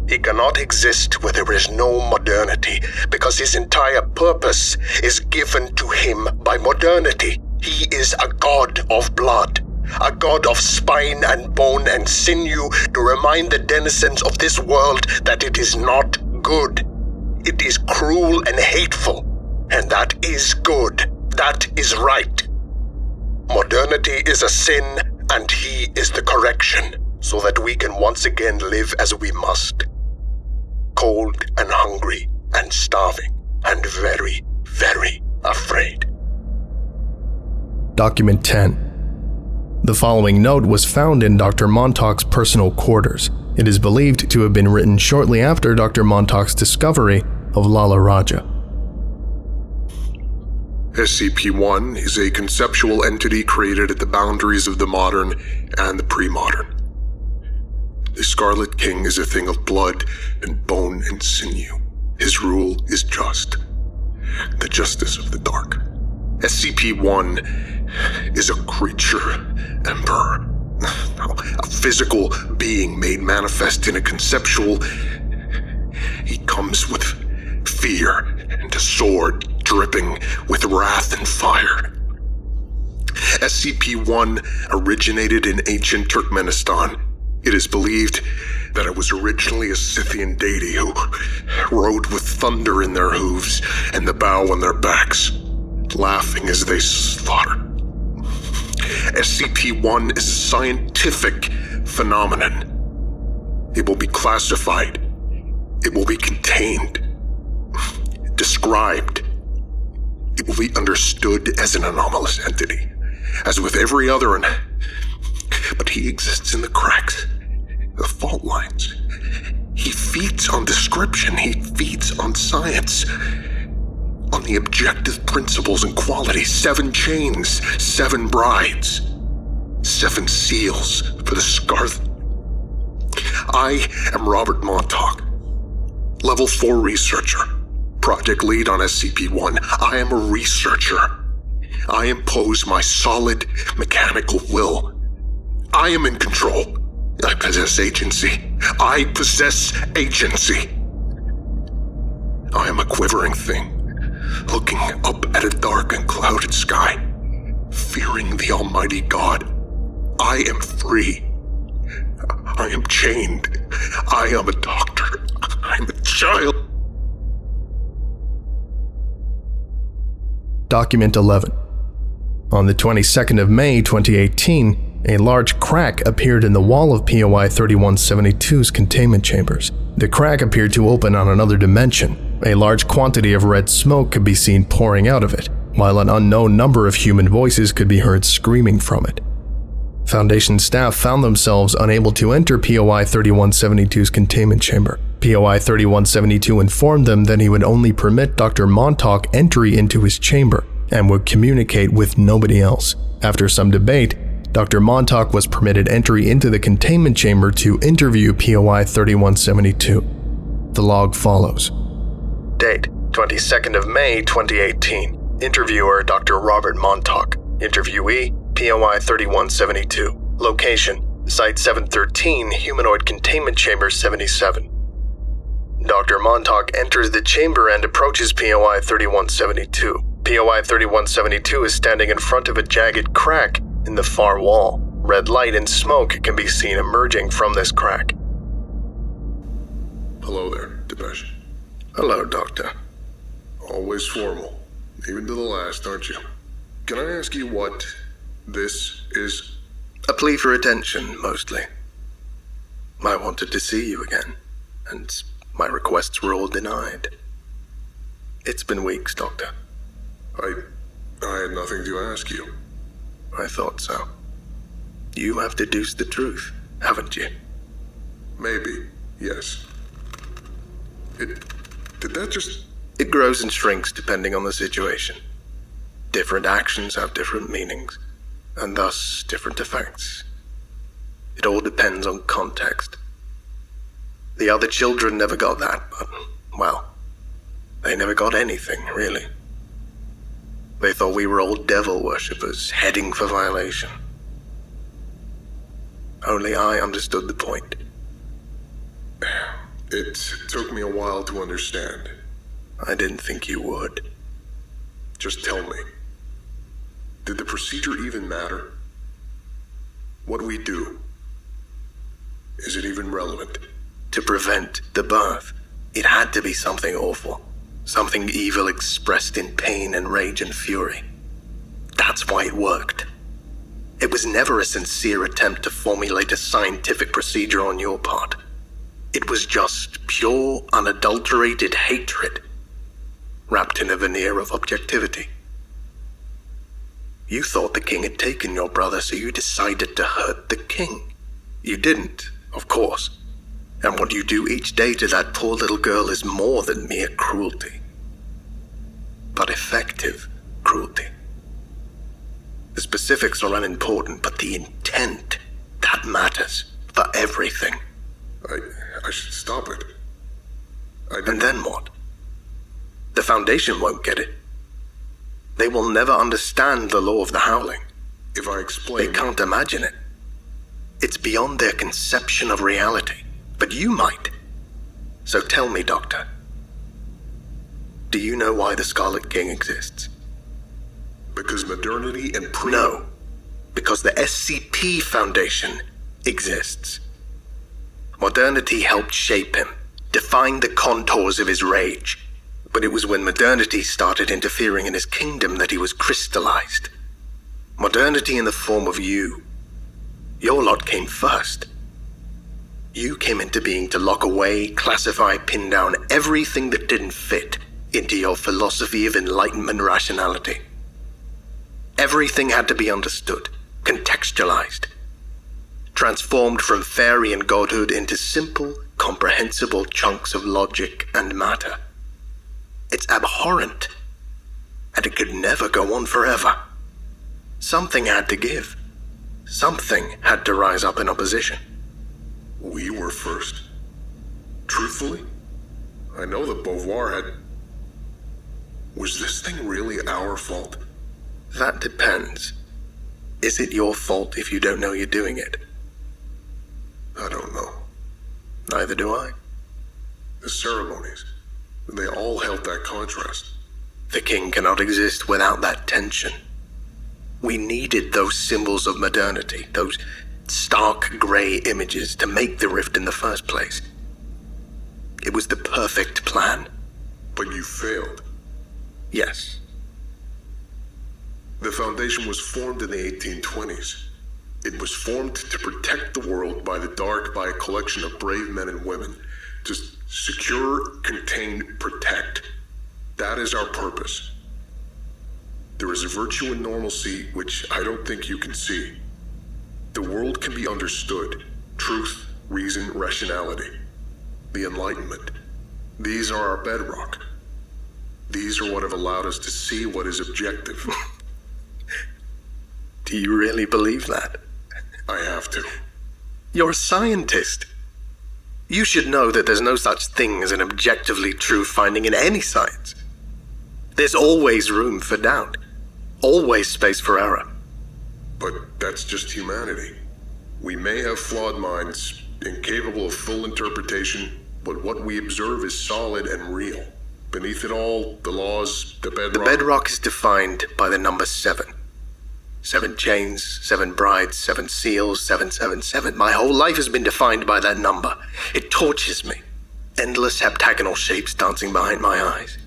He cannot exist where there is no modernity, because his entire purpose is given to him by modernity. He is a god of blood. A god of spine and bone and sinew to remind the denizens of this world that it is not good. It is cruel and hateful, and that is good. That is right. Modernity is a sin, and he is the correction, so that we can once again live as we must. Cold and hungry and starving and very, very afraid. Document 10. The following note was found in Dr. Montauk's personal quarters. It is believed to have been written shortly after Dr. Montauk's discovery of Lala Raja. SCP-1 is a conceptual entity created at the boundaries of the modern and the pre-modern. The Scarlet King is a thing of blood and bone and sinew. His rule is just. The justice of the dark. SCP-1 is a creature, emperor. A physical being made manifest in a conceptual. He comes with fear and a sword dripping with wrath and fire. SCP-1 originated in ancient Turkmenistan. It is believed that it was originally a Scythian deity who rode with thunder in their hooves and the bow on their backs, laughing as they slaughtered. SCP-1 is a scientific phenomenon. It will be classified. It will be contained. Described. It will be understood as an anomalous entity, as with every other, but he exists in the cracks, the fault lines. He feeds on description. He feeds on science. On the objective principles and qualities. 7 chains, 7 brides, 7 seals for the Scarlet. I am Robert Montauk, Level 4 researcher, project lead on SCP-1. I am a researcher. I impose my solid mechanical will. I am in control. I possess agency. I possess agency. I am a quivering thing, looking up at a dark and clouded sky, fearing the Almighty God. I am free. I am chained. I am a doctor. I am a child. Document 11. On the 22nd of May 2018, a large crack appeared in the wall of POI 3172's containment chambers. The crack appeared to open on another dimension. A large quantity of red smoke could be seen pouring out of it, while an unknown number of human voices could be heard screaming from it. Foundation staff found themselves unable to enter POI 3172's containment chamber. POI 3172 informed them that he would only permit Dr. Montauk entry into his chamber and would communicate with nobody else. After some debate, Dr. Montauk was permitted entry into the containment chamber to interview POI 3172. The log follows. Date, 22nd of May 2018. Interviewer, Dr. Robert Montauk. Interviewee, POI 3172. Location, Site 713, Humanoid Containment Chamber 77. Dr. Montauk enters the chamber and approaches POI 3172. POI 3172 is standing in front of a jagged crack in the far wall. Red light and smoke can be seen emerging from this crack. Hello there, Depeche. Hello, Doctor. Always formal, even to the last, aren't you? Can I ask you what this is? A plea for attention, mostly. I wanted to see you again, and my requests were all denied. It's been weeks, Doctor. I had nothing to ask you. I thought so. You have deduced the truth, haven't you? Maybe, yes. Did that just... It grows and shrinks depending on the situation. different actions have different meanings, and thus different effects. It all depends on context. The other children never got that, but, well, they never got anything, really. They thought we were all devil worshippers heading for violation. Only I understood the point. It took me a while to understand. I didn't think you would. Just tell me, did the procedure even matter? What we do, is it even relevant? To prevent the birth, it had to be something awful. Something evil expressed in pain and rage and fury. That's why it worked. It was never a sincere attempt to formulate a scientific procedure on your part. It was just pure, unadulterated hatred, wrapped in a veneer of objectivity. You thought the king had taken your brother, so you decided to hurt the king. You didn't, of course. And what you do each day to that poor little girl is more than mere cruelty, but effective cruelty. The specifics are unimportant, but the intent, that matters for everything. I should stop it. And then what? The Foundation won't get it. They will never understand the law of the Howling. If I explain... They can't imagine it. It's beyond their conception of reality. But you might. So tell me, Doctor. Do you know why the Scarlet King exists? Because modernity and No. Because the SCP Foundation exists. Modernity helped shape him, define the contours of his rage. But it was when modernity started interfering in his kingdom that he was crystallized. Modernity in the form of you. Your lot came first. You came into being to lock away, classify, pin down everything that didn't fit into your philosophy of Enlightenment rationality. Everything had to be understood, contextualized, transformed from fairy and godhood into simple, comprehensible chunks of logic and matter. It's abhorrent, and it could never go on forever. Something had to give. Something had to rise up in opposition. We were first. Truthfully, I know that Beauvoir had... Was this thing really our fault? That depends. Is it your fault if you don't know you're doing it? I don't know. Neither do I. The ceremonies, they all held that contrast. The king cannot exist without that tension. We needed those symbols of modernity, those stark gray images to make the rift in the first place. It was the perfect plan. But you failed. Yes. The Foundation was formed in the 1820s. It was formed to protect the world by the dark by a collection of brave men and women. To secure, contain, protect. That is our purpose. There is a virtue in normalcy which I don't think you can see. The world can be understood. Truth, reason, rationality. The Enlightenment. These are our bedrock. These are what have allowed us to see what is objective. Do you really believe that? I have to. You're a scientist. You should know that there's no such thing as an objectively true finding in any science. There's always room for doubt. Always space for error. But that's just humanity. We may have flawed minds, incapable of full interpretation, but what we observe is solid and real. Beneath it all, the laws, the bedrock... The bedrock is defined by the number 7. 7 chains, 7 brides, 7 seals, 777. My whole life has been defined by that number. It tortures me. Endless heptagonal shapes dancing behind my eyes.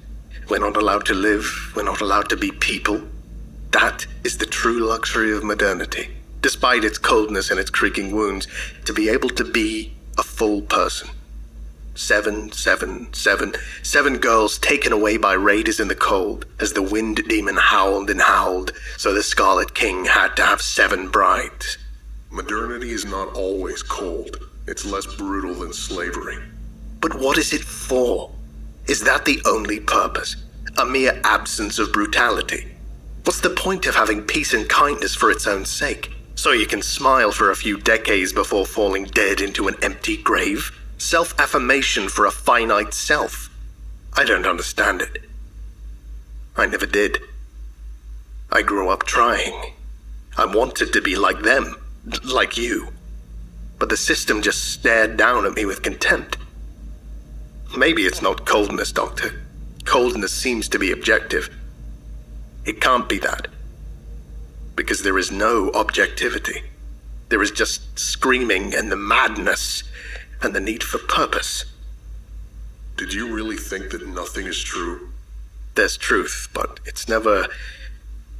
We're not allowed to live. We're not allowed to be people. That is the true luxury of modernity. Despite its coldness and its creaking wounds, to be able to be a full person. 7, 7, 7. 7 girls taken away by raiders in the cold as the wind demon howled and howled, so the Scarlet King had to have 7 brides. Modernity is not always cold. It's less brutal than slavery. But what is it for? Is that the only purpose? A mere absence of brutality? What's the point of having peace and kindness for its own sake? So you can smile for a few decades before falling dead into an empty grave? Self-affirmation for a finite self? I don't understand it. I never did. I grew up trying. I wanted to be like them, like you. But the system just stared down at me with contempt. Maybe it's not coldness, Doctor. Coldness seems to be objective. It can't be that. Because there is no objectivity. There is just screaming and the madness and the need for purpose. Did you really think that nothing is true? There's truth, but it's never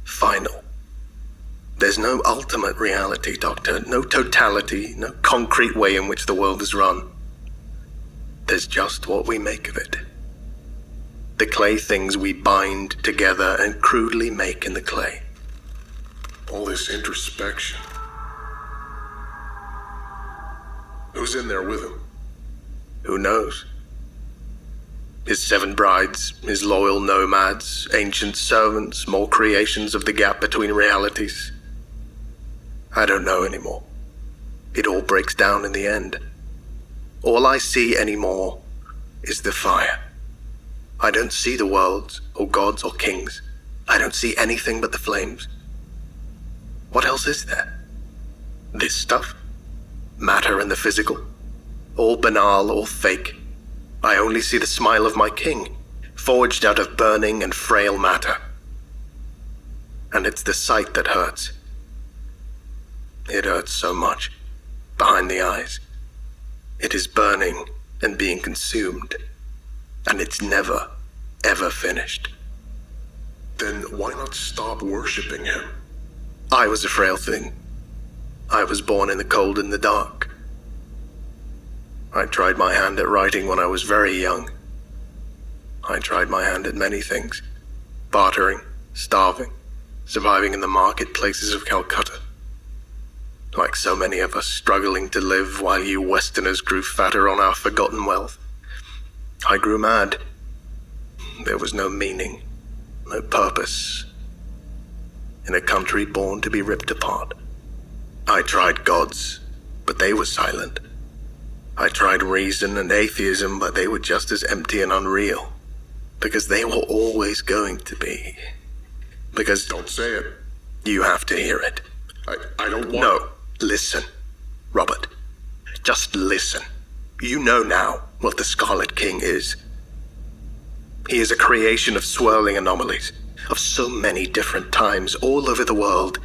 final. There's no ultimate reality, Doctor. No totality, no concrete way in which the world is run. There's just what we make of it. The clay things we bind together and crudely make in the clay. All this introspection. Who's in there with him? Who knows? His 7 brides, his loyal nomads, ancient servants, more creations of the gap between realities. I don't know anymore. It all breaks down in the end. All I see anymore is the fire. I don't see the worlds, or gods, or kings. I don't see anything but the flames. What else is there? This stuff? Matter and the physical? All banal, all fake. I only see the smile of my king, forged out of burning and frail matter. And it's the sight that hurts. It hurts so much, behind the eyes. It is burning and being consumed, and it's never, ever finished. Then why not stop worshipping him? I was a frail thing. I was born in the cold and the dark. I tried my hand at writing when I was very young. I tried my hand at many things. Bartering, starving, surviving in the marketplaces of Calcutta. Like so many of us struggling to live while you Westerners grew fatter on our forgotten wealth. I grew mad. There was no meaning, no purpose. In a country born to be ripped apart. I tried gods, but they were silent. I tried reason and atheism, but they were just as empty and unreal. Because they were always going to be. Because... Don't say it. You have to hear it. I don't want... No, listen. Robert, just listen. You know now what the Scarlet King is. He is a creation of swirling anomalies, of so many different times all over the world.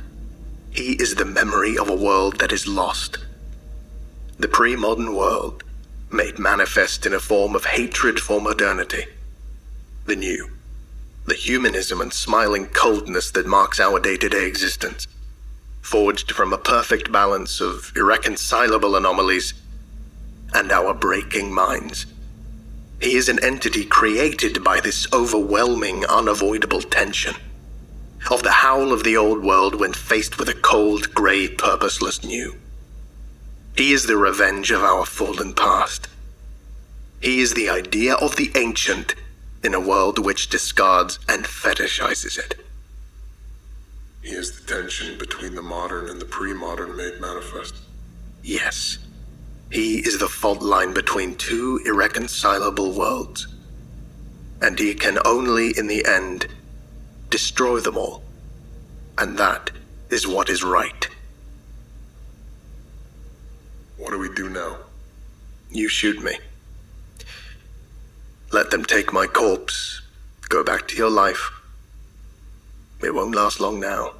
He is the memory of a world that is lost. The pre-modern world, made manifest in a form of hatred for modernity. The new, the humanism and smiling coldness that marks our day-to-day existence. Forged from a perfect balance of irreconcilable anomalies and our breaking minds. He is an entity created by this overwhelming, unavoidable tension. Of the howl of the old world when faced with a cold, grey, purposeless new. He is the revenge of our fallen past. He is the idea of the ancient in a world which discards and fetishizes it. He is the tension between the modern and the pre-modern made manifest. Yes. He is the fault line between two irreconcilable worlds. And he can only, in the end, destroy them all. And that is what is right. What do we do now? You shoot me. Let them take my corpse. Go back to your life. It won't last long now.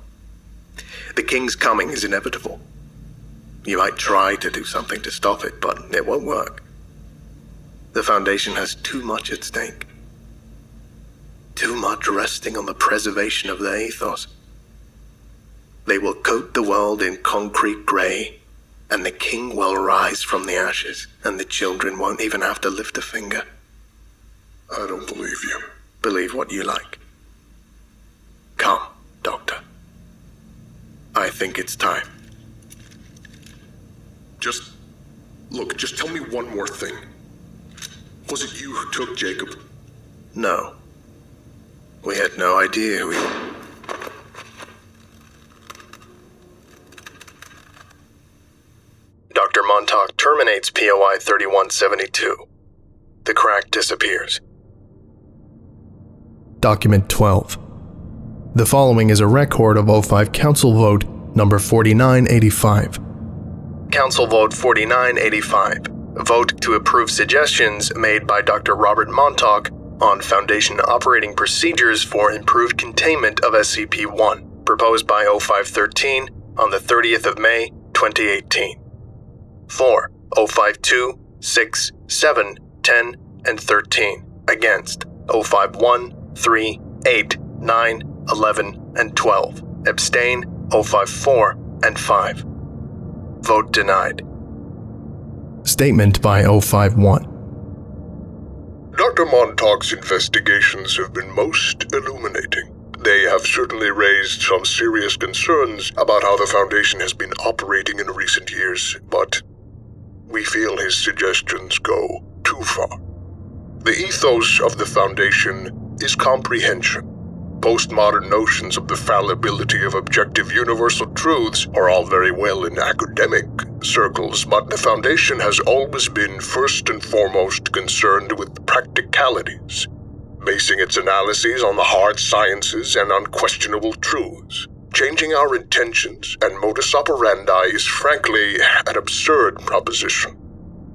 The King's coming is inevitable. You might try to do something to stop it, but it won't work. The Foundation has too much at stake. Too much resting on the preservation of their ethos. They will coat the world in concrete grey, and the King will rise from the ashes, and the children won't even have to lift a finger. I don't believe you. Believe what you like. Come, Doctor. I think it's time. Just tell me one more thing. Was it you who took Jacob? No. We had no idea who he... terminates POI 3172. The crack disappears. Document 12. The following is a record of O5 Council Vote number 4985. Council Vote 4985. Vote to approve suggestions made by Dr. Robert Montauk on Foundation operating procedures for improved containment of SCP-1, proposed by O513 on the 30th of May, 2018. 4. O52, 6, 7, 10, and 13. Against. O51, 3, 8, 9, 11, and 12. Abstain. O54 and 5. Vote denied. Statement by O51. Dr. Montauk's investigations have been most illuminating. They have certainly raised some serious concerns about how the Foundation has been operating in recent years, but we feel his suggestions go too far. The ethos of the Foundation is comprehension. Postmodern notions of the fallibility of objective universal truths are all very well in academic circles, but the Foundation has always been first and foremost concerned with practicalities, basing its analyses on the hard sciences and unquestionable truths. Changing our intentions and modus operandi is frankly an absurd proposition.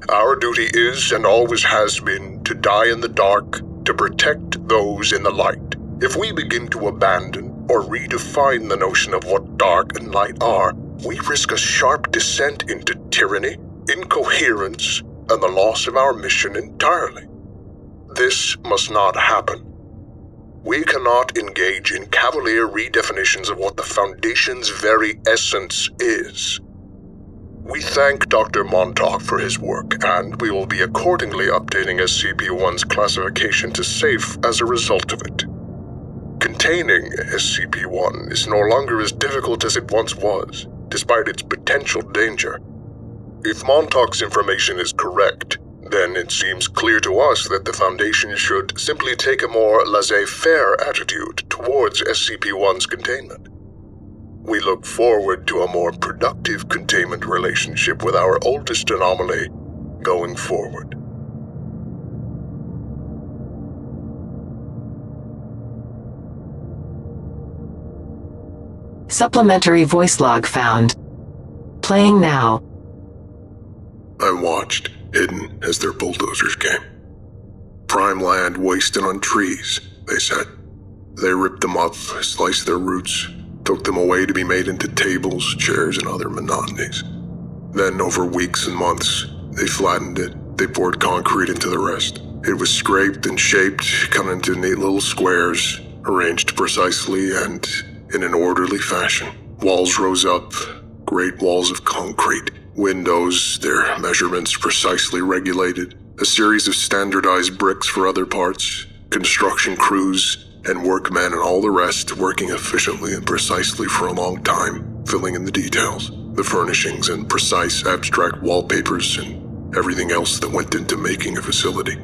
Our duty is and always has been to die in the dark, to protect those in the light. If we begin to abandon or redefine the notion of what dark and light are, we risk a sharp descent into tyranny, incoherence, and the loss of our mission entirely. This must not happen. We cannot engage in cavalier redefinitions of what the Foundation's very essence is. We thank Dr. Montauk for his work, and we will be accordingly updating SCP-1's classification to safe as a result of it. Containing SCP-1 is no longer as difficult as it once was, despite its potential danger. If Montauk's information is correct, then it seems clear to us that the Foundation should simply take a more laissez-faire attitude towards SCP-1's containment. We look forward to a more productive containment relationship with our oldest anomaly going forward. Supplementary voice log found. Playing now. I watched, hidden as their bulldozers came. Prime land wasted on trees, they said. They ripped them up, sliced their roots, took them away to be made into tables, chairs, and other monotonies. Then, over weeks and months, they flattened it. They poured concrete into the rest. It was scraped and shaped, cut into neat little squares, arranged precisely and in an orderly fashion. Walls rose up, great walls of concrete. Windows, their measurements precisely regulated. A series of standardized bricks for other parts. Construction crews and workmen and all the rest working efficiently and precisely for a long time, filling in the details, the furnishings and precise abstract wallpapers and everything else that went into making a facility.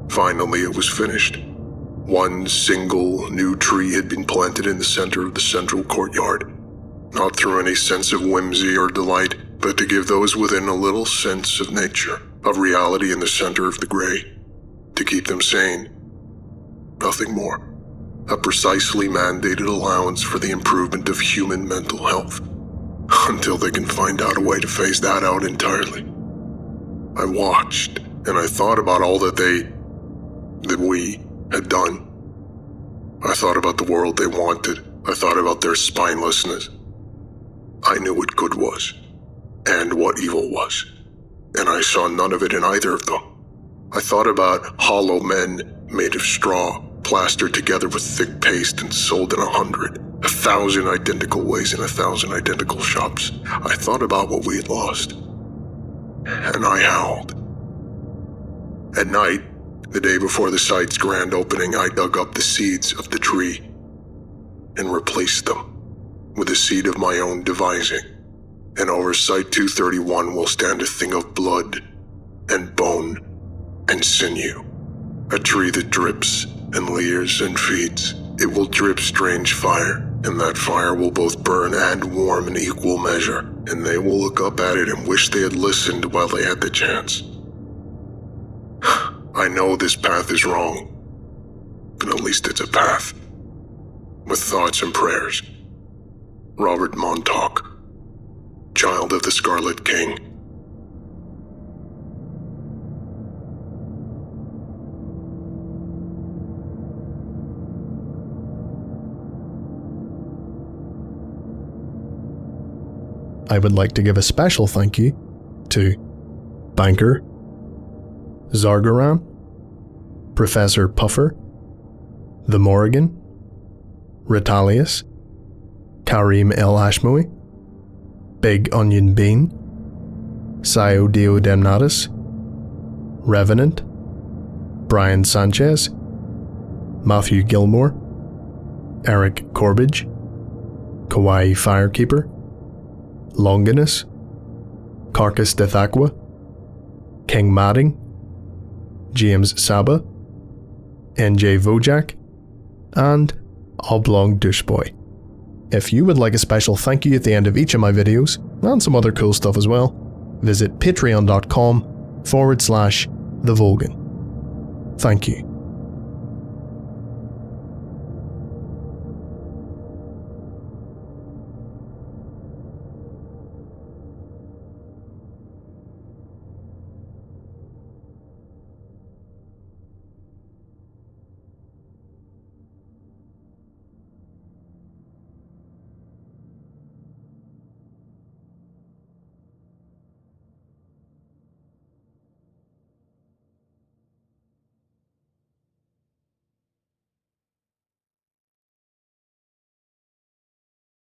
Finally, it was finished. One single new tree had been planted in the center of the central courtyard, not through any sense of whimsy or delight, but to give those within a little sense of nature, of reality in the center of the gray, to keep them sane. Nothing more. A precisely mandated allowance for the improvement of human mental health, until they can find out a way to phase that out entirely. I watched, and I thought about all that we had done. I thought about the world they wanted. I thought about their spinelessness. I knew what good was, and what evil was, and I saw none of it in either of them. I thought about hollow men made of straw, plastered together with thick paste and sold in 1,000 identical ways in 1,000 identical shops. I thought about what we had lost, and I howled. At night, the day before the site's grand opening, I dug up the seeds of the tree and replaced them with a seed of my own devising. And over Site-231 will stand a thing of blood and bone and sinew, a tree that drips and leers and feeds, It will drip strange fire, and that fire will both burn and warm in equal measure, and they will look up at it and wish they had listened while they had the chance. I know this path is wrong, but at least it's a path. With thoughts and prayers. Robert Montauk, child of the Scarlet King. I would like to give a special thank you to Banker, Zargaran, Professor Puffer, The Morrigan, Ritalius, Karim El Ashmoy, Big Onion Bean, Sio Dio Demnatus, Revenant, Brian Sanchez, Matthew Gilmore, Eric Corbidge, Kawaii Firekeeper, Longinus, Carcass Dethaqua, King Madding, James Saba, NJ Vojak, and Oblong Doucheboy. If you would like a special thank you at the end of each of my videos, and some other cool stuff as well, visit patreon.com/TheVolgun. Thank you.